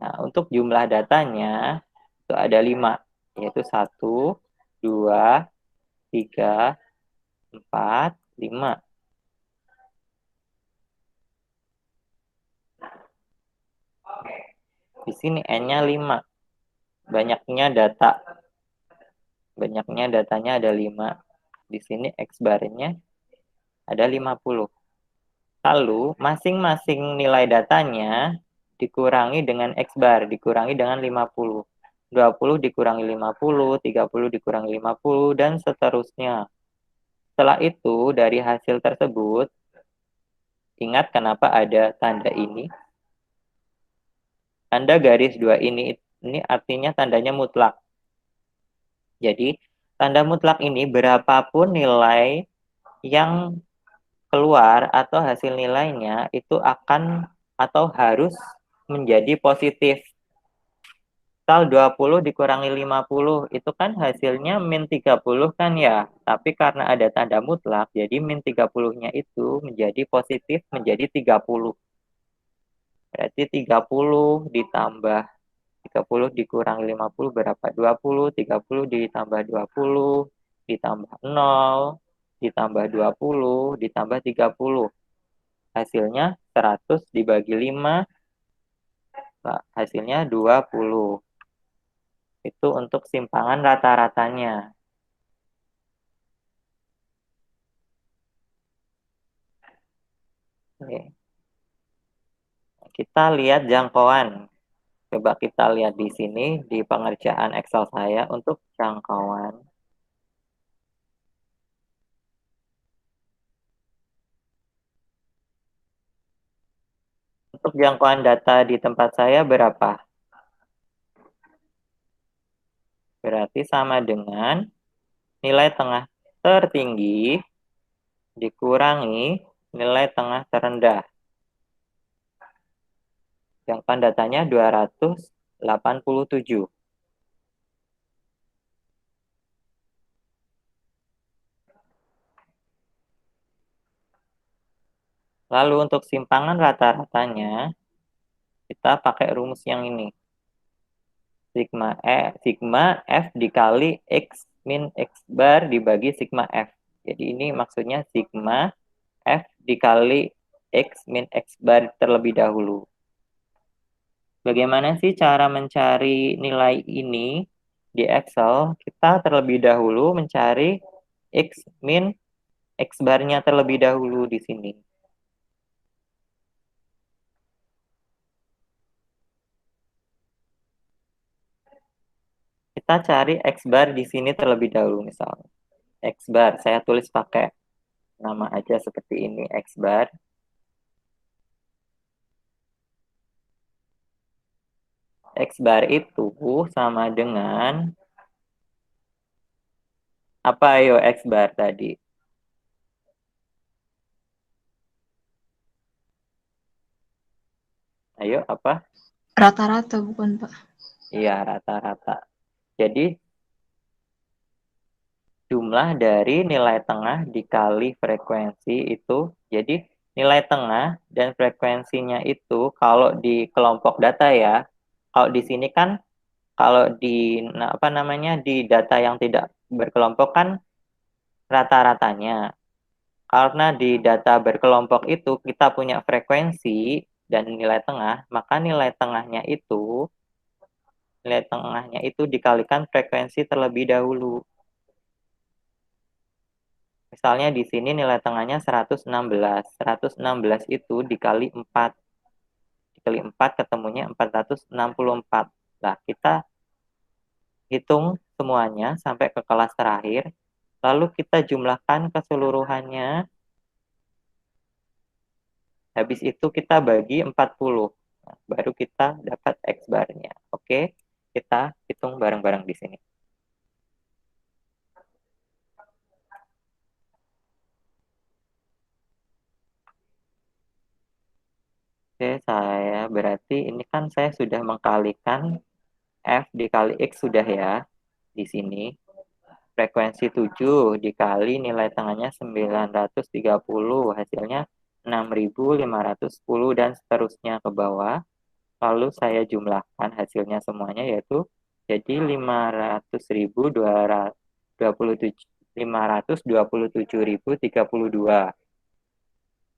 Nah, untuk jumlah datanya itu ada 5, yaitu 1, 2, 3, 4, 5. Di sini N-nya 5. Banyaknya data. Banyaknya datanya ada 5. Di sini X bar-nya ada 50. Lalu masing-masing nilai datanya dikurangi dengan X bar, dikurangi dengan 50. 20 dikurangi 50, 30 dikurangi 50, dan seterusnya. Setelah itu, dari hasil tersebut, ingat kenapa ada tanda ini? Tanda garis 2 ini artinya tandanya mutlak. Jadi, tanda mutlak ini berapapun nilai yang keluar atau hasil nilainya itu akan atau harus menjadi positif. Misal 20 dikurangi 50 itu kan hasilnya min 30 kan ya. Tapi karena ada tanda mutlak, jadi min 30-nya itu menjadi positif, menjadi 30. Berarti 30 ditambah 30 dikurangi 50 berapa? 20, 30 ditambah 20, ditambah 0, ditambah 20, ditambah 30. Hasilnya 100 dibagi 5, hasilnya 20. Itu untuk simpangan rata-ratanya. Oke. Kita lihat jangkauan. Coba kita lihat di sini, di pengerjaan Excel saya untuk jangkauan. Untuk jangkauan data di tempat saya berapa? Berarti sama dengan nilai tengah tertinggi dikurangi nilai tengah terendah. Jangkauan datanya 287. Lalu untuk simpangan rata-ratanya, kita pakai rumus yang ini. Sigma F dikali X min X bar dibagi sigma F. Jadi ini maksudnya sigma F dikali X min X bar terlebih dahulu. Bagaimana sih cara mencari nilai ini di Excel? Kita terlebih dahulu mencari X min X barnya terlebih dahulu di sini. Kita cari X bar di sini terlebih dahulu misalnya. X bar, saya tulis pakai nama aja seperti ini, X bar. X bar itu sama dengan apa ayo X bar tadi? Ayo apa? Rata-rata bukan, Pak? Iya, rata-rata. Jadi jumlah dari nilai tengah dikali frekuensi itu. Jadi nilai tengah dan frekuensinya itu kalau di kelompok data ya. Kalau di sini kan kalau di apa namanya di data yang tidak berkelompok kan rata-ratanya. Karena di data berkelompok itu kita punya frekuensi dan nilai tengah, maka nilai tengahnya itu dikalikan frekuensi terlebih dahulu. Misalnya di sini nilai tengahnya 116. 116 itu dikali 4. Dikali 4 ketemunya 464. Nah, kita hitung semuanya sampai ke kelas terakhir. Lalu kita jumlahkan keseluruhannya. Habis itu kita bagi 40. Nah, baru kita dapat X barnya. Oke, kita hitung bareng-bareng di sini. Oke, saya berarti ini kan saya sudah mengkalikan F dikali X sudah ya di sini. Frekuensi 7 dikali nilai tengahnya 930, hasilnya 6.510 dan seterusnya ke bawah. Lalu saya jumlahkan hasilnya semuanya yaitu jadi 527.032.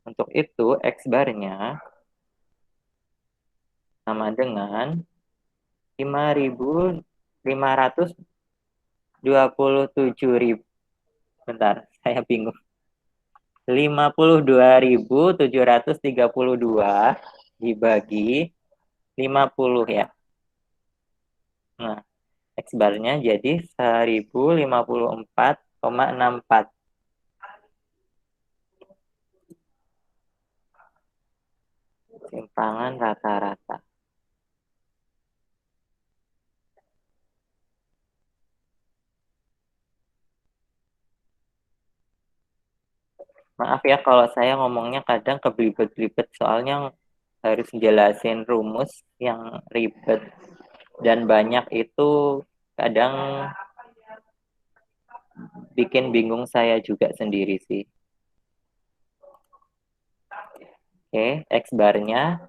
Untuk itu X barnya sama dengan 5.527.000. Bentar, saya bingung. 52.732 dibagi 50 ya. Nah, X barnya jadi 1054,64. Simpangan rata-rata. Maaf ya kalau saya ngomongnya kadang kebelibet-belibet soalnya harus jelasin rumus yang ribet dan banyak itu kadang bikin bingung saya juga sendiri sih. Oke, X barnya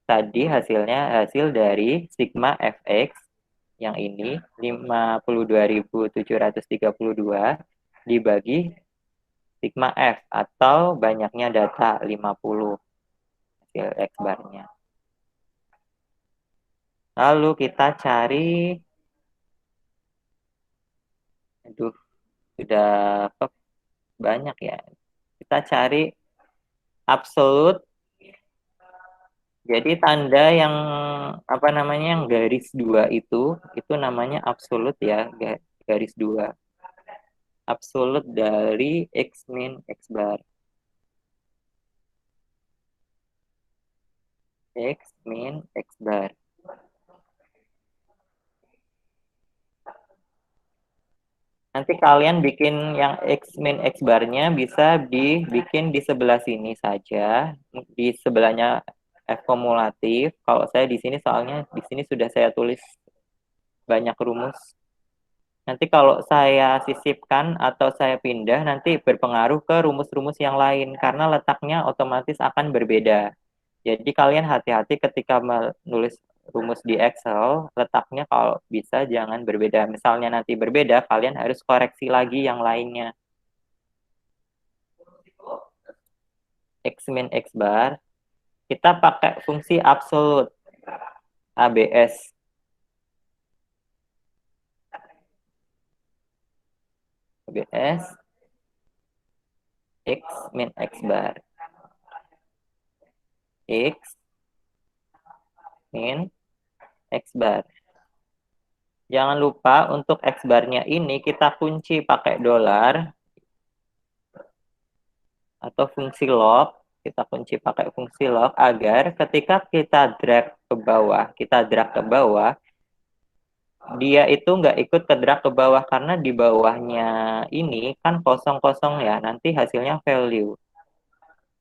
tadi hasil dari sigma fx yang ini 52.732 dibagi sigma f atau banyaknya data 50 hasil X barnya. Lalu kita cari, aduh, sudah banyak ya. Kita cari absolut. Jadi tanda yang apa namanya yang garis 2 itu namanya absolut ya, garis 2. Absolut dari X min X bar. X min X bar. Nanti kalian bikin yang X min X barnya bisa dibikin di sebelah sini saja, di sebelahnya F kumulatif. Kalau saya di sini soalnya di sini sudah saya tulis banyak rumus. Nanti kalau saya sisipkan atau saya pindah nanti berpengaruh ke rumus-rumus yang lain karena letaknya otomatis akan berbeda. Jadi kalian hati-hati ketika menulis rumus di Excel, letaknya kalau bisa jangan berbeda. Misalnya nanti berbeda, kalian harus koreksi lagi yang lainnya. X min X bar, kita pakai fungsi absolut ABS. ABS X min X bar. X min X bar. Jangan lupa untuk X barnya ini kita kunci pakai $, atau fungsi log. Kita kunci pakai fungsi log agar ketika kita drag ke bawah, dia itu nggak ikut ke drag ke bawah, karena di bawahnya ini kan kosong-kosong ya, nanti hasilnya value.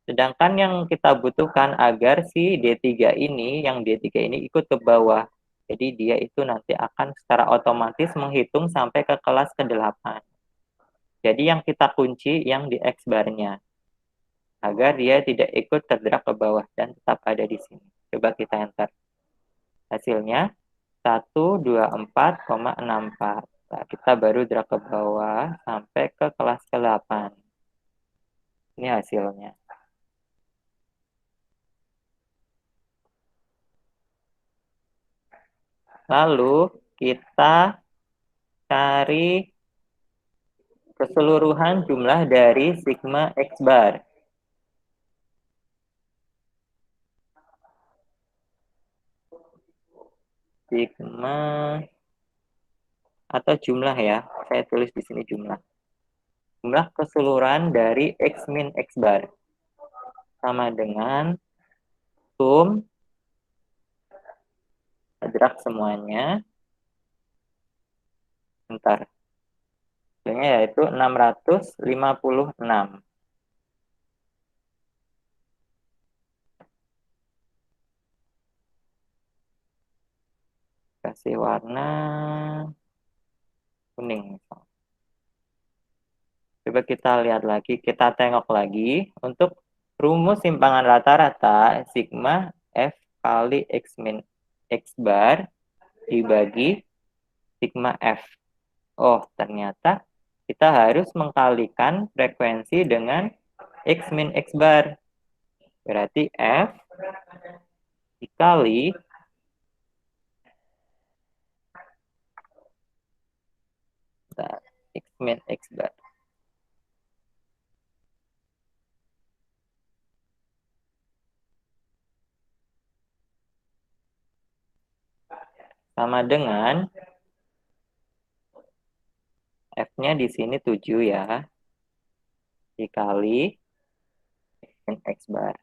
Sedangkan yang kita butuhkan agar si D3 ini, ikut ke bawah. Jadi dia itu nanti akan secara otomatis menghitung sampai ke kelas ke-8. Jadi yang kita kunci yang di X barnya, agar dia tidak ikut terdrag ke bawah dan tetap ada di sini. Coba kita enter. Hasilnya 124,64. Nah, kita baru drag ke bawah sampai ke kelas ke-8. Ini hasilnya. Lalu kita cari keseluruhan jumlah dari sigma X bar. Sigma atau jumlah ya, saya tulis di sini jumlah. Jumlah keseluruhan dari X min X bar sama dengan sum drag semuanya. Bentar. Hasilnya yaitu 656. Kasih warna kuning. Coba kita lihat lagi, kita tengok lagi. Untuk rumus simpangan rata-rata, sigma F kali X min X bar dibagi sigma F. Oh, ternyata kita harus mengkalikan frekuensi dengan X min X bar. Berarti F dikali X min X bar. Sama dengan F-nya di sini 7 ya. Dikali X min X bar.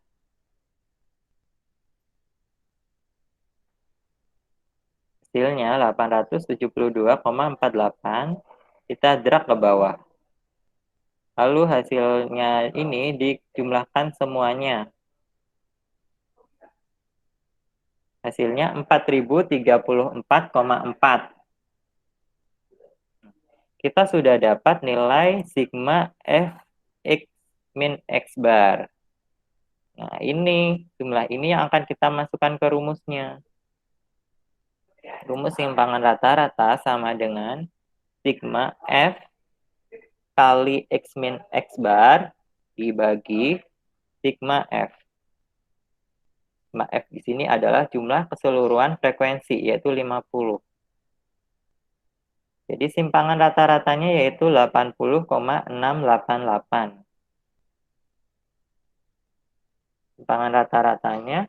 Hasilnya 872,48. Kita drag ke bawah. Lalu hasilnya ini dijumlahkan semuanya. Hasilnya 4034,4. Kita sudah dapat nilai sigma F X min X bar. Nah, ini jumlah ini yang akan kita masukkan ke rumusnya. Rumus simpangan rata-rata sama dengan sigma F kali X min X bar dibagi sigma F. Sigma F di sini adalah jumlah keseluruhan frekuensi, yaitu 50. Jadi simpangan rata-ratanya yaitu 80,688. Simpangan rata-ratanya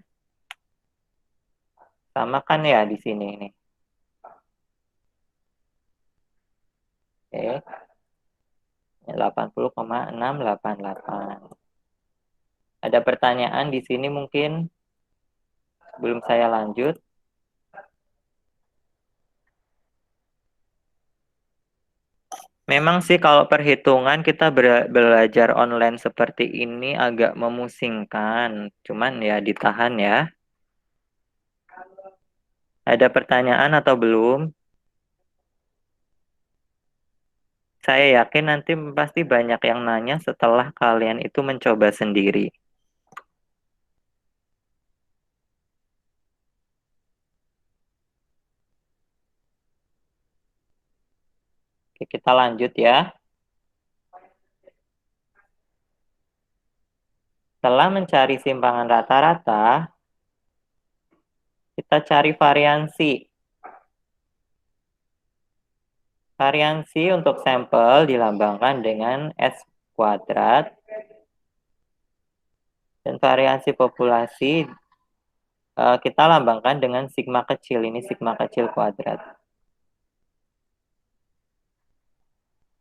sama kan ya di sini nih. Oke. 80,688. Ada pertanyaan di sini mungkin sebelum saya lanjut? Memang sih kalau perhitungan kita belajar online seperti ini agak memusingkan. Cuman ya ditahan ya. Ada pertanyaan atau belum? Saya yakin nanti pasti banyak yang nanya setelah kalian itu mencoba sendiri. Oke, kita lanjut ya. Setelah mencari simpangan rata-rata, kita cari variansi. Variansi untuk sampel dilambangkan dengan S kuadrat. Dan variansi populasi kita lambangkan dengan sigma kecil. Ini sigma kecil kuadrat.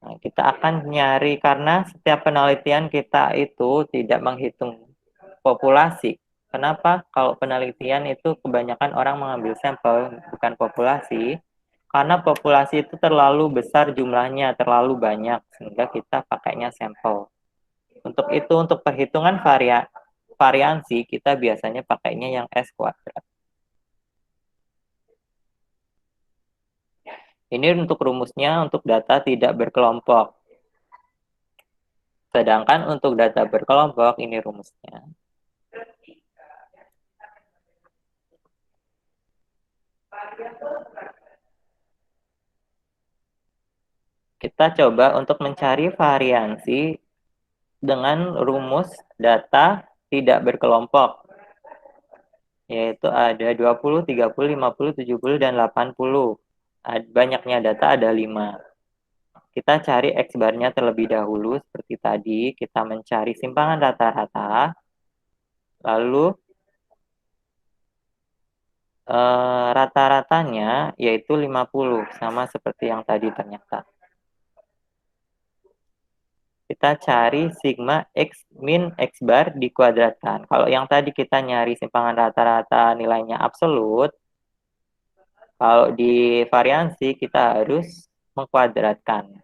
Nah, kita akan nyari karena setiap penelitian kita itu tidak menghitung populasi. Kenapa? Kalau penelitian itu kebanyakan orang mengambil sampel, bukan populasi. Karena populasi itu terlalu besar jumlahnya, terlalu banyak. Sehingga kita pakainya sampel. Untuk itu, untuk perhitungan variansi, kita biasanya pakainya yang S kuadrat. Ini untuk rumusnya untuk data tidak berkelompok. Sedangkan untuk data berkelompok, ini rumusnya. Kita coba untuk mencari variansi dengan rumus data tidak berkelompok. Yaitu ada 20, 30, 50, 70, dan 80. Banyaknya data ada 5. Kita cari X barnya terlebih dahulu. Seperti tadi, kita mencari simpangan rata-rata. Lalu rata-ratanya yaitu 50. Sama seperti yang tadi ternyata. Kita cari sigma X min X bar dikuadratkan. Kalau yang tadi kita nyari simpangan rata-rata nilainya absolut, kalau di variansi kita harus mengkuadratkan.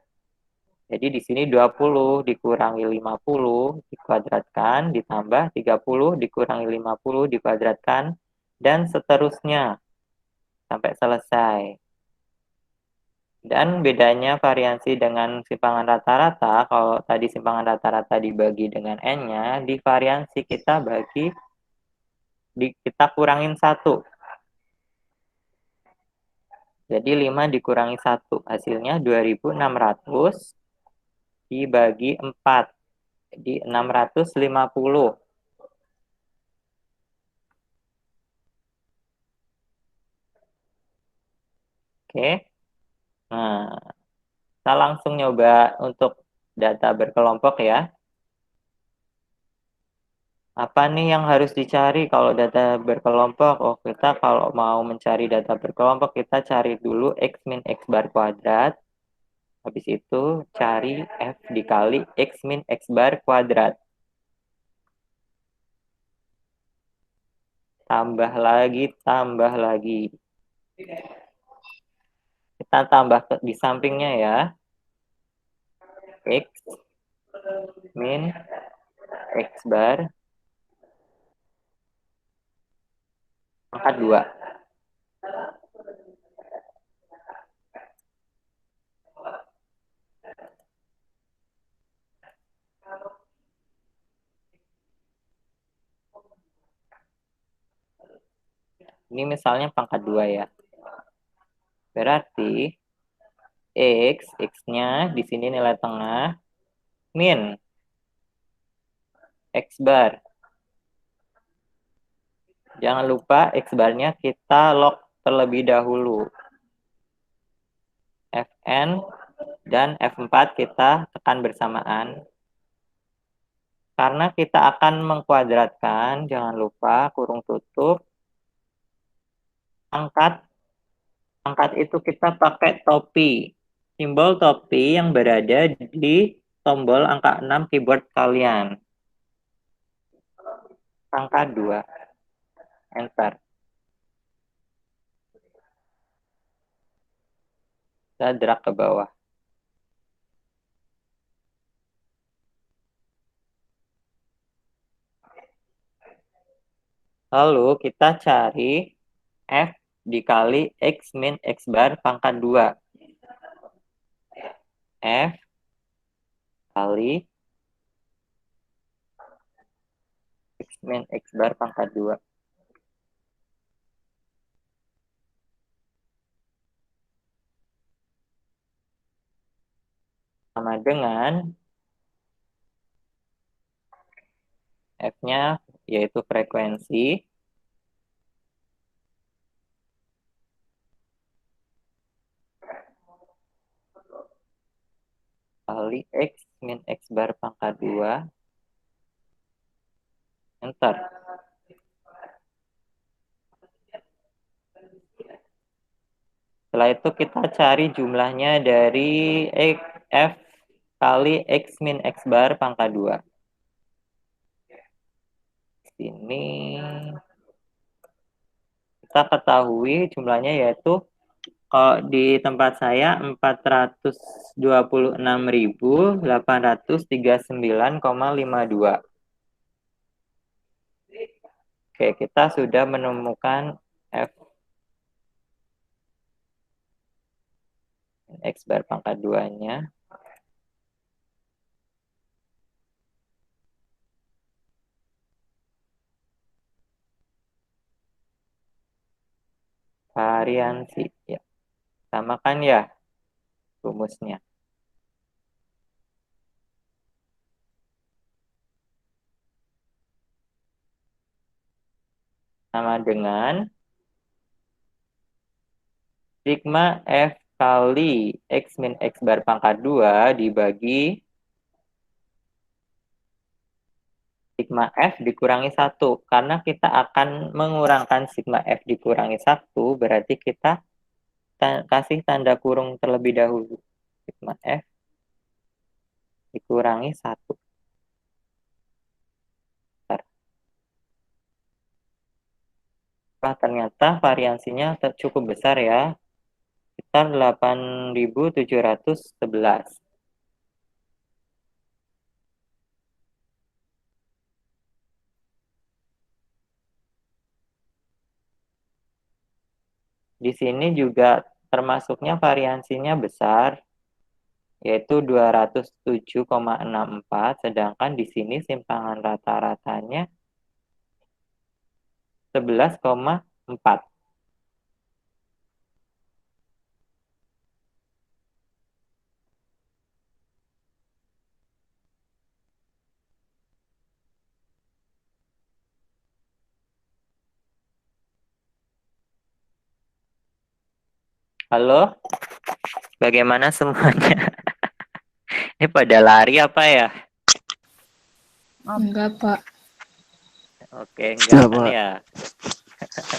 Jadi di sini 20 dikurangi 50 dikuadratkan, ditambah 30 dikurangi 50 dikuadratkan, dan seterusnya sampai selesai. Dan bedanya variansi dengan simpangan rata-rata, kalau tadi simpangan rata-rata dibagi dengan N-nya, di variansi kita kita kurangin 1. Jadi 5 dikurangi 1, hasilnya 2600 dibagi 4. Jadi 650. Oke. Nah, kita langsung nyoba untuk data berkelompok ya. Apa nih yang harus dicari kalau data berkelompok? Oh, kita kalau mau mencari data berkelompok, kita cari dulu X min X bar kuadrat. Habis itu cari F dikali X min X bar kuadrat. Tambah lagi, tambah lagi. Kita tambah di sampingnya ya. X min X bar pangkat 2. Ini misalnya pangkat 2 ya. Berarti X-nya di sini nilai tengah, min X bar. Jangan lupa X barnya kita log terlebih dahulu. Fn dan F4 kita tekan bersamaan. Karena kita akan mengkuadratkan, jangan lupa kurung tutup. Angkat itu kita pakai topi. Simbol topi yang berada di tombol angka 6 keyboard kalian. Angka 2. Enter. Kita drag ke bawah. Lalu kita cari F dikali X min X bar pangkat 2. F kali X min X bar pangkat 2. Sama dengan F-nya yaitu frekuensi. Kali X min X bar pangkat 2. Enter. Setelah itu kita cari jumlahnya dari F kali X min X bar pangkat 2. Sini kita ketahui jumlahnya yaitu kalau di tempat saya 426.839,52. Oke, kita sudah menemukan F X bar pangkat 2-nya. Variansi, ya. Sama kan ya rumusnya. Sama dengan sigma F kali X min X bar pangkat 2 dibagi sigma F dikurangi 1. Karena kita akan mengurangkan sigma F dikurangi 1, berarti kita kasih tanda kurung terlebih dahulu. Sigma F dikurangi 1. Wah, ternyata variansinya cukup besar ya. Sekitar 8.711. Di sini juga termasuknya variansinya besar, yaitu 207,64, sedangkan di sini simpangan rata-ratanya 11,4. Halo? Bagaimana semuanya? Ini pada lari apa ya? Enggak, Pak. Oke, enggak kan Pak. ya?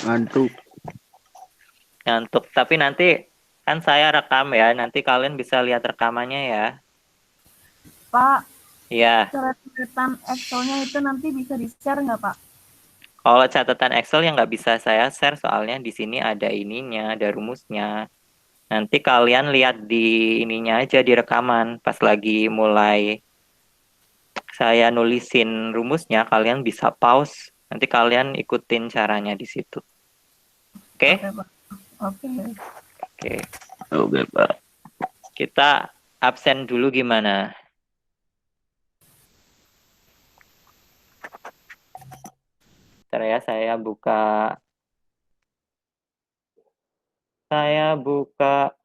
Ngantuk. Ngantuk. Tapi nanti kan saya rekam ya, nanti kalian bisa lihat rekamannya ya. Pak, Iya. catatan Excel-nya itu nanti bisa di-share nggak, Pak? Kalau catatan Excel yang nggak bisa saya share, soalnya di sini ada ininya, ada rumusnya. Nanti kalian lihat di ininya aja, di rekaman. Pas lagi mulai saya nulisin rumusnya, kalian bisa pause. Nanti kalian ikutin caranya di situ. Oke? Oke, Pak. Oke. Oke. Oke, Pak. Kita absen dulu gimana? Bentar ya, saya buka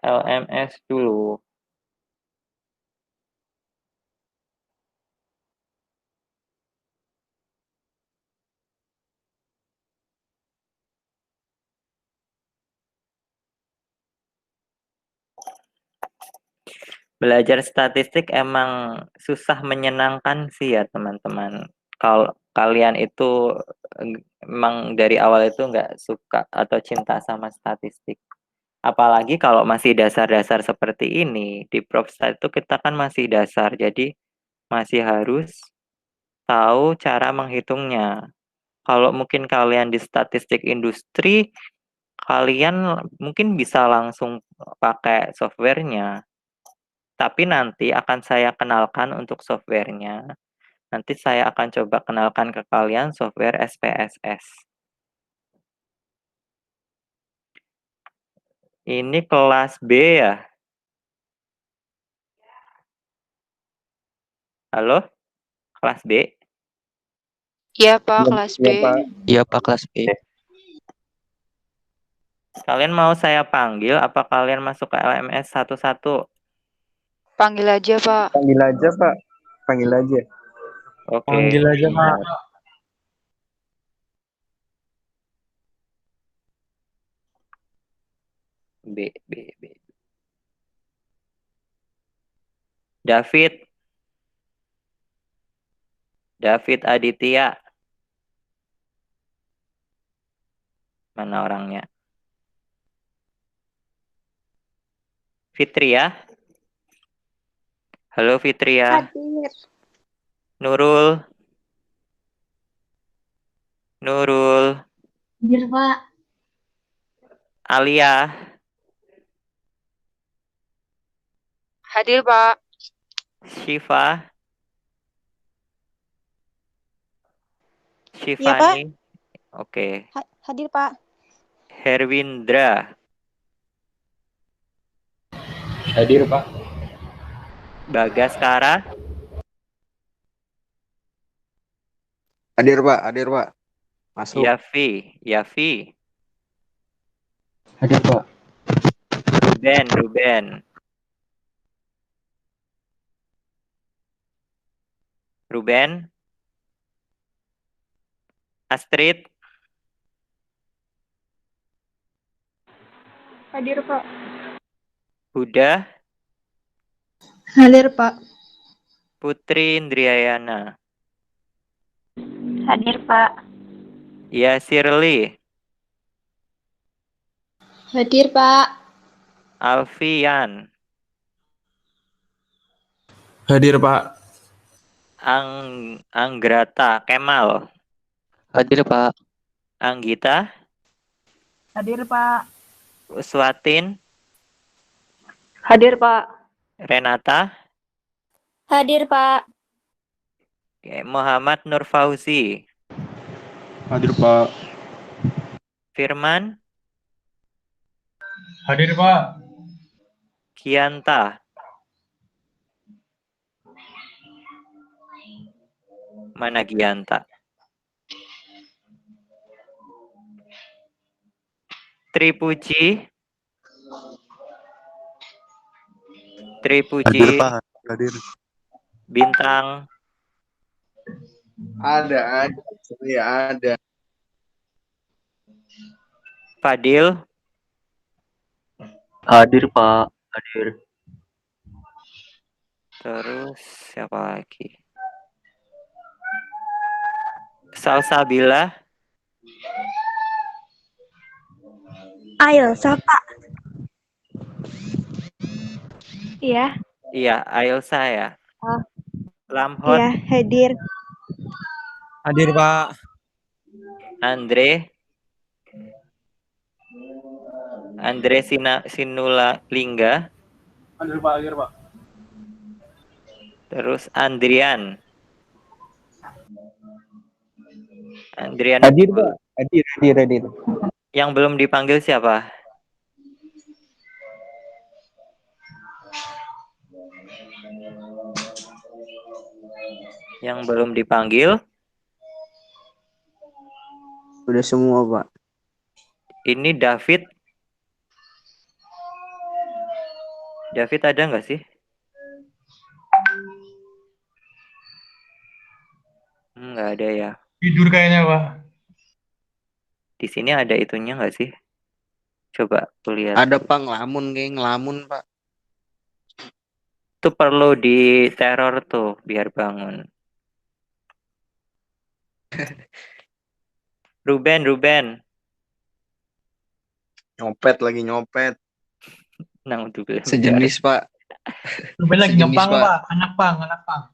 LMS dulu. Belajar statistik emang susah menyenangkan sih ya teman-teman. Kalau kalian itu emang dari awal itu nggak suka atau cinta sama statistik. Apalagi kalau masih dasar-dasar seperti ini, di Profstat itu kita kan masih dasar, jadi masih harus tahu cara menghitungnya. Kalau mungkin kalian di statistik industri, kalian mungkin bisa langsung pakai softwarenya. Tapi nanti akan saya kenalkan untuk softwarenya. Nanti saya akan coba kenalkan ke kalian software SPSS. Ini kelas B ya? Halo? Kelas B? Iya, Pak, kelas B. Iya, Pak, kelas B. Kalian mau saya panggil apa kalian masuk ke LMS satu-satu? Panggil aja, Pak. Panggil aja, Pak. Panggil aja. Oke. Panggil aja, Pak. B, B, B. David. David Aditya. Mana orangnya? Fitria. Halo Fitria. Hadir. Nurul. Nurul. Hadir, Pak. Alia. Hadir, Pak. Syifa. Iya, Pak. Syifani. Oke. Hadir, Pak. Herwindra. Hadir, Pak. Bagaskara. Hadir Pak. Masuk. Yafi. Yafi. Hadir, Pak. Ruben. Ruben. Astrid. Hadir, Pak. Huda. Hadir, Pak. Putri Indriayana. Hadir, Pak. Yasirli. Hadir, Pak. Alfian. Hadir, Pak. Anggrata Kemal. Hadir, Pak. Anggita. Hadir, Pak. Uswatin. Hadir, Pak. Renata. Hadir, Pak. Oke, Muhammad Nur Fauzi. Hadir, Pak. Firman. Hadir, Pak. Kianta. Mana Gianta? Tripuji. Hadir Pak. Hadir. Bintang. Ada. Saya ada. Fadil. Hadir, Pak. Hadir. Terus siapa lagi? Salsabila. Ayo, siapa? Iya. Iya, Ailsa ya. Oh. Lamhot. Iya, hadir. Hadir, Pak. Andre. Andre Sinula Lingga. Hadir, Pak. Terus Andrian. Andrian. Hadir, Pak. Hadir. Yang belum dipanggil siapa? Yang belum dipanggil? Udah semua, Pak. Ini David. David ada nggak sih? Nggak ada ya. Tidur kayaknya, Pak. Di sini ada itunya nggak sih? Coba aku lihat. Ada, Pak. Ngelamun, Pak. Itu perlu diteror tuh biar bangun. Ruben. Nyopet. Nang tuh. Sejenis, Pak. Ruben lagi Sejenis, ngepang, Pak. Pak. Anak pang.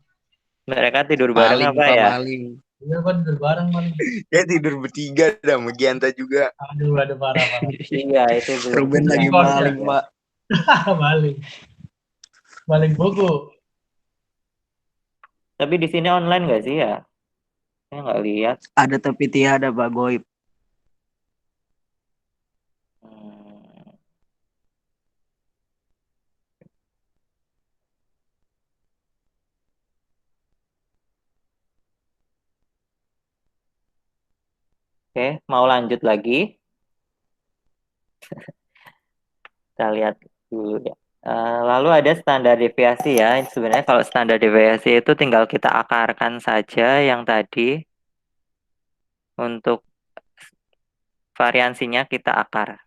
Mereka tidur bareng Maling, apa Pak, ya? maling. Iya, Pak, tidur bareng, maling. Ya tidur bertiga dah sama Gianta juga. Aduh, parah. Iya, itu belum. Ruben lagi Rekor, maling, ya. Pak. Maling buku. Tapi di sini online nggak sih ya? Saya nggak lihat. Ada tapi tiada, Pak. Goib. Hmm. Oke, mau lanjut lagi? Kita lihat dulu ya. Lalu ada standar deviasi ya. Sebenarnya kalau standar deviasi itu tinggal kita akarkan saja yang tadi. Untuk variansinya kita akar.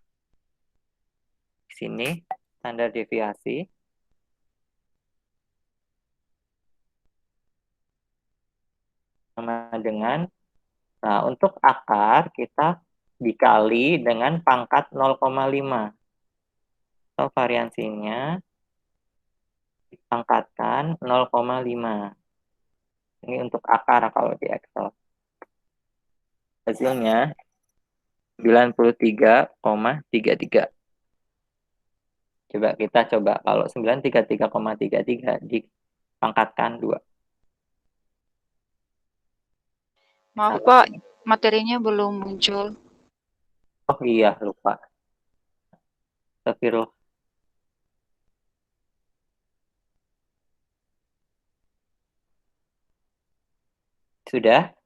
sini standar deviasi. Sama dengan, nah untuk akar kita dikali dengan pangkat 0,5. Atau variansinya dipangkatkan 0,5. Ini untuk akar kalau di Excel. Hasilnya 93,33. Coba kita kalau 933,33 dipangkatkan 2. Maaf Pak, materinya belum muncul. Oh iya, lupa. Astagfirullah. Sudah?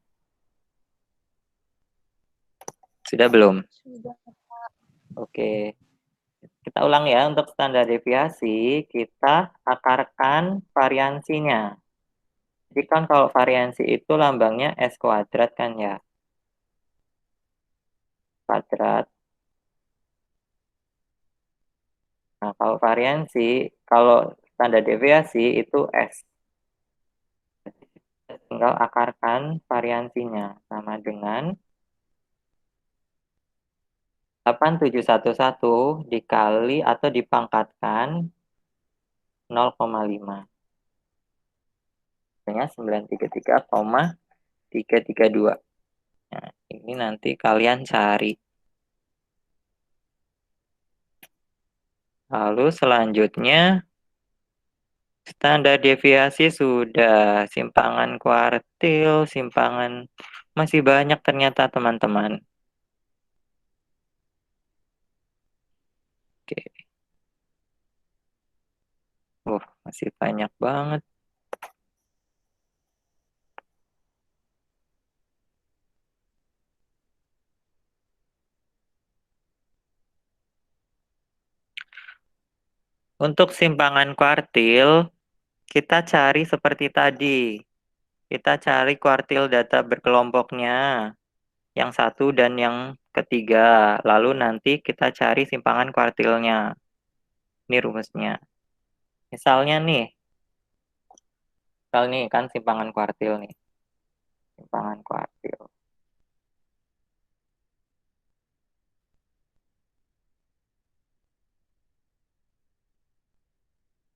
Sudah belum? Sudah. Oke. Kita ulang ya, untuk standar deviasi, kita akarkan variansinya. Jadi kan kalau variansi itu lambangnya S kuadrat kan ya. Kuadrat. Nah, kalau variansi, kalau standar deviasi itu S. Tinggal akarkan variansinya. Sama dengan 8711 dikali atau dipangkatkan 0,5. Hasilnya 933,332. Nah, ini nanti kalian cari. Lalu selanjutnya, standar deviasi sudah, simpangan kuartil, simpangan, masih banyak ternyata teman-teman. Oke. Masih banyak banget. Untuk simpangan kuartil, kita cari seperti tadi. Kita cari kuartil data berkelompoknya, yang satu dan yang ketiga. Lalu nanti kita cari simpangan kuartilnya. Ini rumusnya. Misalnya nih, kan simpangan kuartil nih. Simpangan kuartil.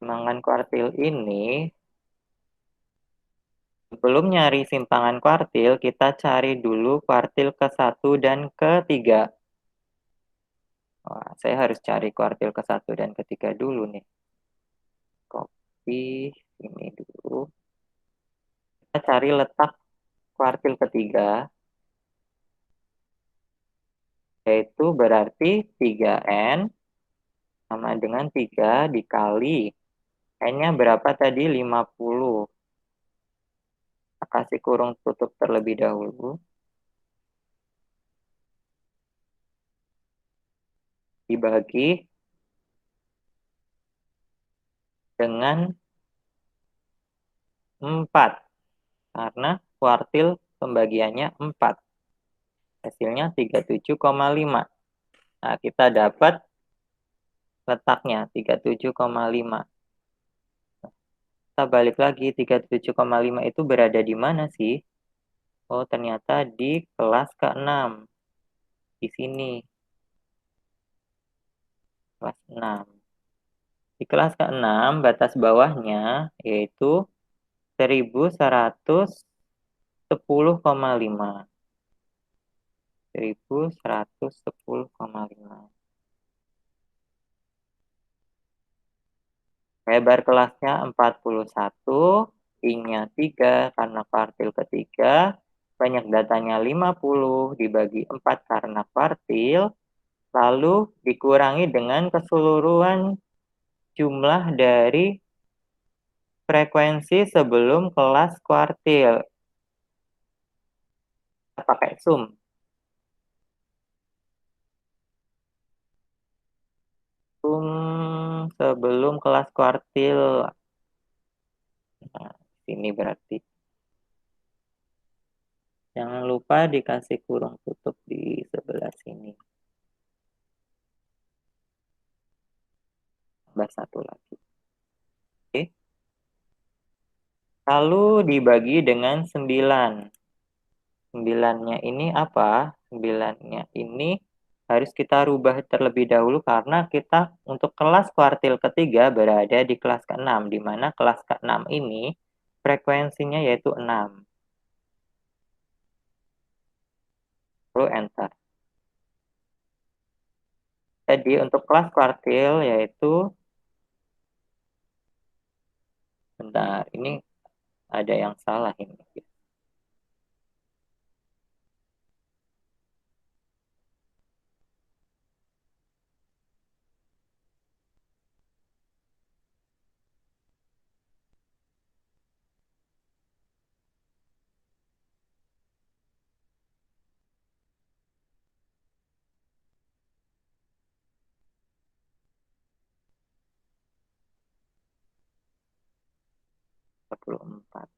Simpangan kuartil ini, sebelum nyari simpangan kuartil, kita cari dulu kuartil ke-1 dan ke-3. Wah, saya harus cari kuartil ke-1 dan ke-3 dulu nih. Copy ini dulu. Kita cari letak kuartil ke-3, yaitu berarti 3N sama dengan 3 dikali. N-nya berapa tadi? 50. Kita kasih kurung tutup terlebih dahulu. Dibagi dengan 4. Karena kuartil pembagiannya 4. Hasilnya 37,5. Nah, kita dapat letaknya 37,5. Kita balik lagi, 37,5 itu berada di mana sih? Oh, ternyata di kelas ke-6. Di sini. Kelas 6. Di kelas ke-6, batas bawahnya yaitu 1110,5. 1110,5. Lebar kelasnya 41, I-nya 3 karena kuartil ketiga, banyak datanya 50 dibagi 4 karena kuartil, lalu dikurangi dengan keseluruhan jumlah dari frekuensi sebelum kelas kuartil. Kita pakai sum. Sum sebelum kelas kuartil. Nah, ini berarti. Jangan lupa dikasih kurung tutup di sebelah sini. tambah 1 lagi. Oke. Lalu dibagi dengan 9. 9-nya ini apa? 9-nya ini harus kita rubah terlebih dahulu karena kita untuk kelas kuartil ketiga berada di kelas ke-6, di mana kelas ke-6 ini frekuensinya yaitu 6. Lalu enter. Jadi untuk kelas kuartil yaitu, bentar, ini ada yang salah ini. empat.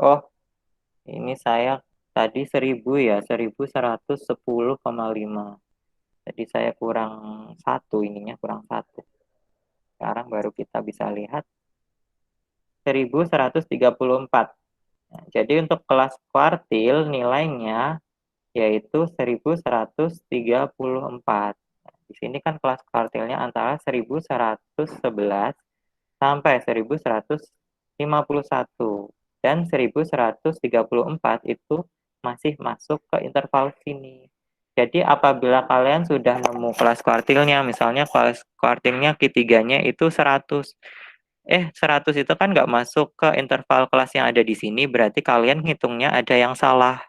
Oh, ini saya tadi 1000 ya, 1110,5. Jadi saya kurang 1, ininya kurang 1. Sekarang baru kita bisa lihat 1134. Nah, jadi untuk kelas kuartil nilainya yaitu 1134. Nah, di sini kan kelas kuartilnya antara 1111 sampai 1151. Dan 1134 itu masih masuk ke interval sini. Jadi apabila kalian sudah nemu kelas kuartilnya, misalnya kelas kuartilnya Q3-nya itu 100. 100 itu kan nggak masuk ke interval kelas yang ada di sini, berarti kalian ngitungnya ada yang salah.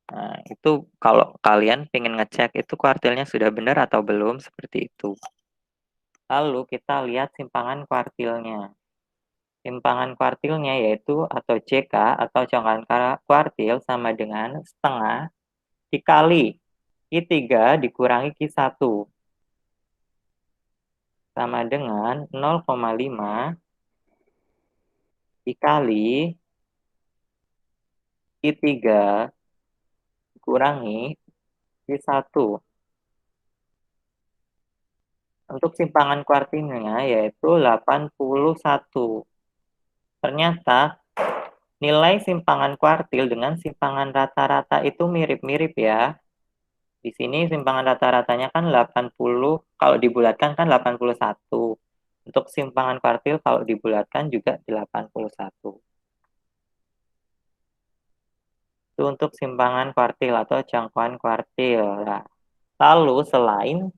Nah, itu kalau kalian pengen ngecek itu kuartilnya sudah benar atau belum, seperti itu. Lalu kita lihat simpangan kuartilnya. Simpangan kuartilnya yaitu atau JK atau jangkauan kuartil sama dengan setengah dikali Q3 dikurangi Q1 sama dengan 0,5 dikali Q3 dikurangi Q1. Untuk simpangan kuartilnya yaitu 81. Ternyata nilai simpangan kuartil dengan simpangan rata-rata itu mirip-mirip ya. Di sini simpangan rata-ratanya kan 80, kalau dibulatkan kan 81. Untuk simpangan kuartil kalau dibulatkan juga 81. Itu untuk simpangan kuartil atau jangkauan kuartil. Nah, lalu selain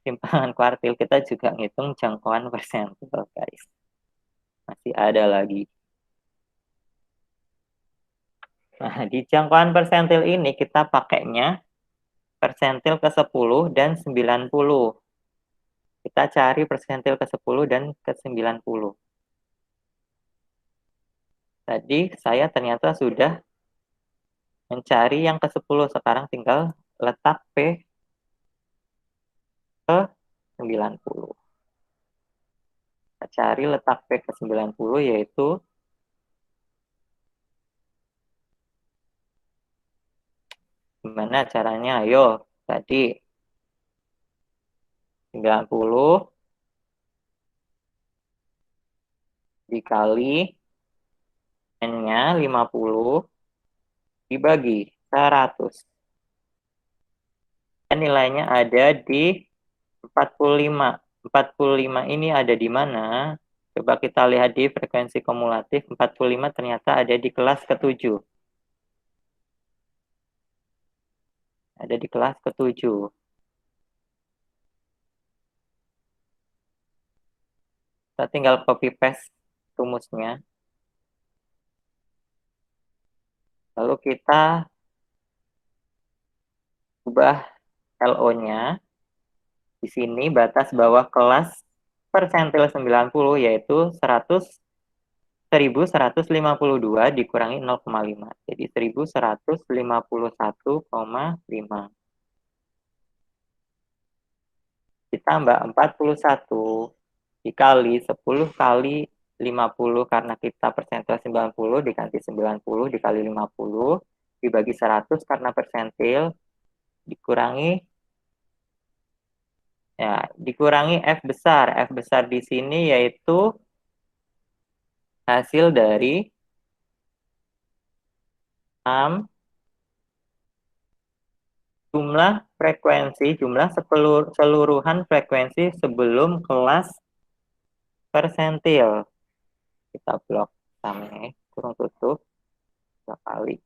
simpangan kuartil kita juga ngitung jangkauan persentil, guys. Masih ada lagi. Nah, di jangkauan persentil ini kita pakainya persentil ke-10 dan 90. Kita cari persentil ke-10 dan ke-90. Tadi saya ternyata sudah mencari yang ke-10. Sekarang tinggal letak P ke 90. Kita cari letak P ke 90 yaitu gimana caranya? Ayo, tadi 90 dikali N-nya 50 dibagi 100. Dan nilainya ada di 45. 45 ini ada di mana? Coba kita lihat di frekuensi kumulatif. 45 ternyata ada di kelas ke-7. Ada di kelas ke-7. Kita tinggal copy paste rumusnya. Lalu kita ubah LO-nya. Di sini batas bawah kelas persentil 90 yaitu 100 1152 dikurangi 0,5. Jadi 1151,5. Ditambah 41 dikali 10 kali 50 karena kita persentil 90 diganti 90 dikali 50 dibagi 100 karena persentil dikurangi F besar. F besar di sini yaitu hasil dari 6 jumlah keseluruhan frekuensi sebelum kelas persentil. Kita blok sama kurung tutup 2 kali.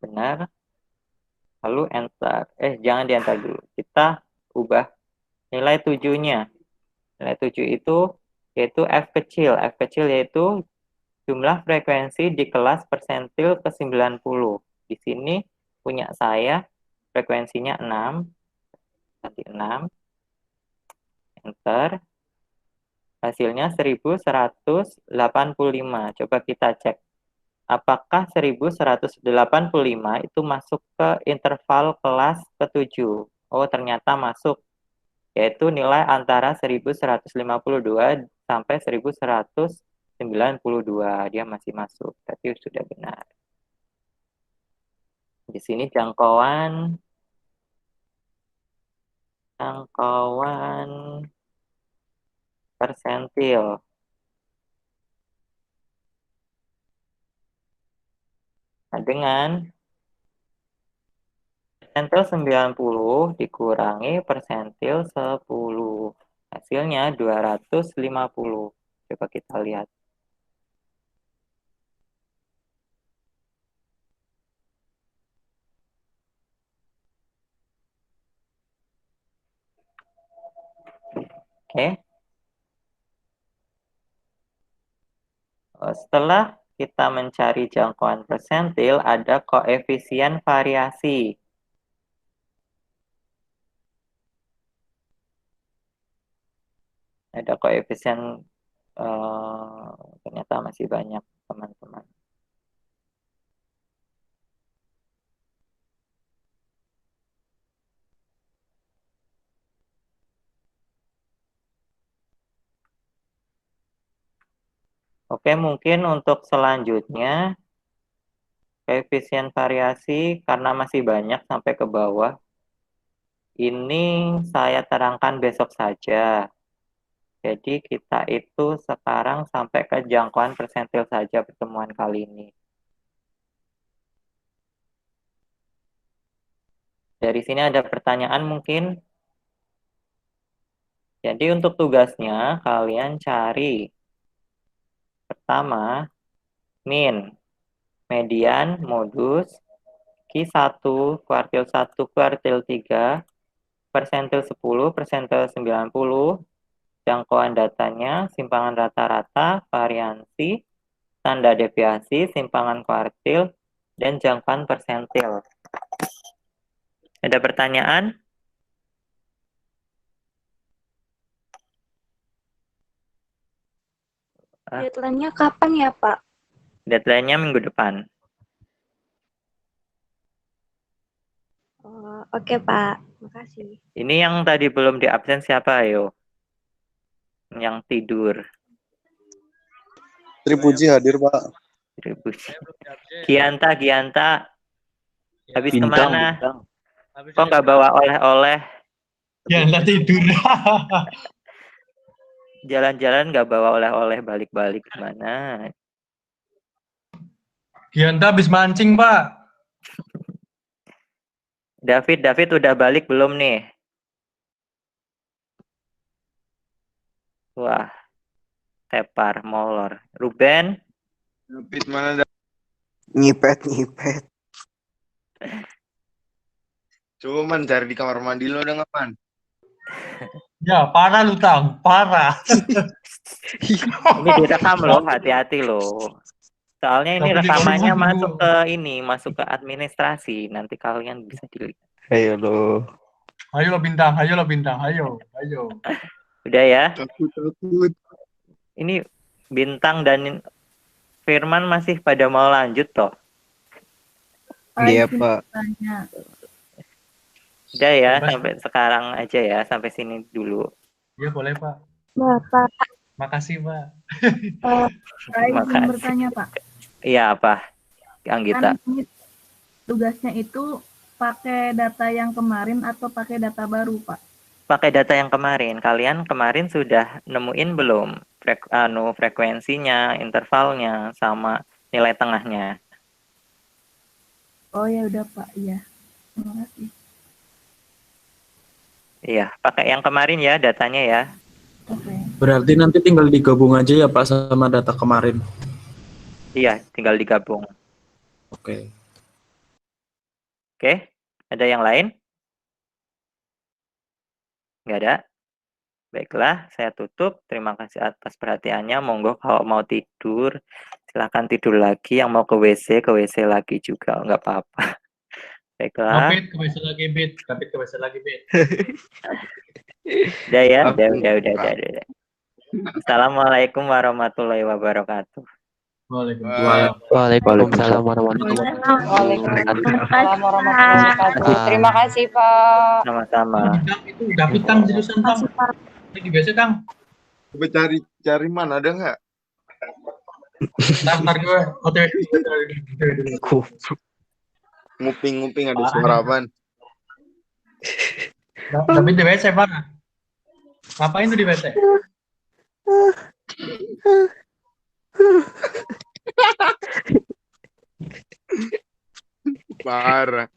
Benar. Lalu enter. Jangan di enter dulu. Kita ubah nilai 7-nya. Nilai 7 itu yaitu F kecil. F kecil yaitu jumlah frekuensi di kelas persentil ke 90. Di sini punya saya frekuensinya 6. Nanti 6. Enter. Hasilnya 1185. Coba kita cek. Apakah 1185 itu masuk ke interval kelas ke-7? Oh, ternyata masuk. Yaitu nilai antara 1152 sampai 1192. Dia masih masuk. Tapi sudah benar. Di sini jangkauan persentil. Nah, dengan persentil 90 dikurangi persentil 10. Hasilnya 250. Coba kita lihat. Oke. Setelah kita mencari jangkauan persentil, ada koefisien variasi. Ada koefisien, ternyata masih banyak teman-teman. Oke, mungkin untuk selanjutnya, koefisien variasi karena masih banyak sampai ke bawah. Ini saya terangkan besok saja. Jadi kita itu sekarang sampai ke jangkauan persentil saja pertemuan kali ini. Dari sini ada pertanyaan mungkin. Jadi untuk tugasnya kalian cari pertama min, median, modus, Q1, kuartil 1, kuartil 3, persentil 10, persentil 90, jangkauan datanya, simpangan rata-rata, variansi, tanda deviasi, simpangan kuartil, dan jangkauan persentil. Ada pertanyaan? Deadline-nya kapan ya, Pak? Deadline-nya minggu depan. Oh, oke, Pak. Makasih. Ini yang tadi belum di absen siapa, ayo? Yang tidur. Tripuji hadir, Pak. Gianta. Habis kemana? Kok nggak bawa oleh-oleh? Gianta tidur. Jalan-jalan nggak bawa oleh-oleh, balik-balik kemana? Gianta habis mancing, Pak. David udah balik belum nih? Wah, tepar, molor. Ruben? David mana? Ngipet. Cuman cari di kamar mandi lo udah ngapain? Ya, parah lu, Tang. Parah. Ini direkam loh, hati-hati loh. Soalnya ini Tapi rekamannya dikomunikasi masuk ke administrasi. Nanti kalian bisa dilihat. Ayo lo. Ayo lo bintang, ayo. Udah ya. Takut, takut. Ini Bintang dan Firman masih pada mau lanjut toh. Pak, Iya, izin Pak. bertanya. Udah ya, Bebas. sampai sekarang aja ya, sampai sini dulu. Iya boleh Pak. Bapak, Makasih Pak. Pak, izin Makasih. bertanya, Pak. Iya apa, Anggita? Kan ini tugasnya itu pakai data yang kemarin atau pakai data baru, Pak? Pakai data yang kemarin. Kalian kemarin sudah nemuin belum frekuensinya, intervalnya, sama nilai tengahnya? Oh ya udah, Pak. Iya. Terima kasih. Iya, pakai yang kemarin ya datanya ya. Oke. Berarti nanti tinggal digabung aja ya Pak sama data kemarin. Iya, tinggal digabung. Oke. Oke, ada yang lain? Nggak ada? Baiklah, saya tutup. Terima kasih atas perhatiannya. Monggo kalau mau tidur, silahkan tidur lagi. Yang mau ke WC lagi juga. Nggak apa-apa. Baiklah. Bit, ke WC lagi Bit. Kapit ke WC lagi Bit. Udah ya, Ampun, udah. Assalamualaikum warahmatullahi wabarakatuh. Waalaikumsalam. Waalaikumsalam warahmatullahi Waalaikumsalam warahmatullahi wabarakatuh. Terima kasih, Pak. Sama-sama. Itu David Kang jurusan Kang. Ini di WC Kang. Coba cari mana ada nggak? Ntar gue OTW. Nguping-nguping ada suara apaan? David di WC Pak. Ngapain tuh di WC? Parah.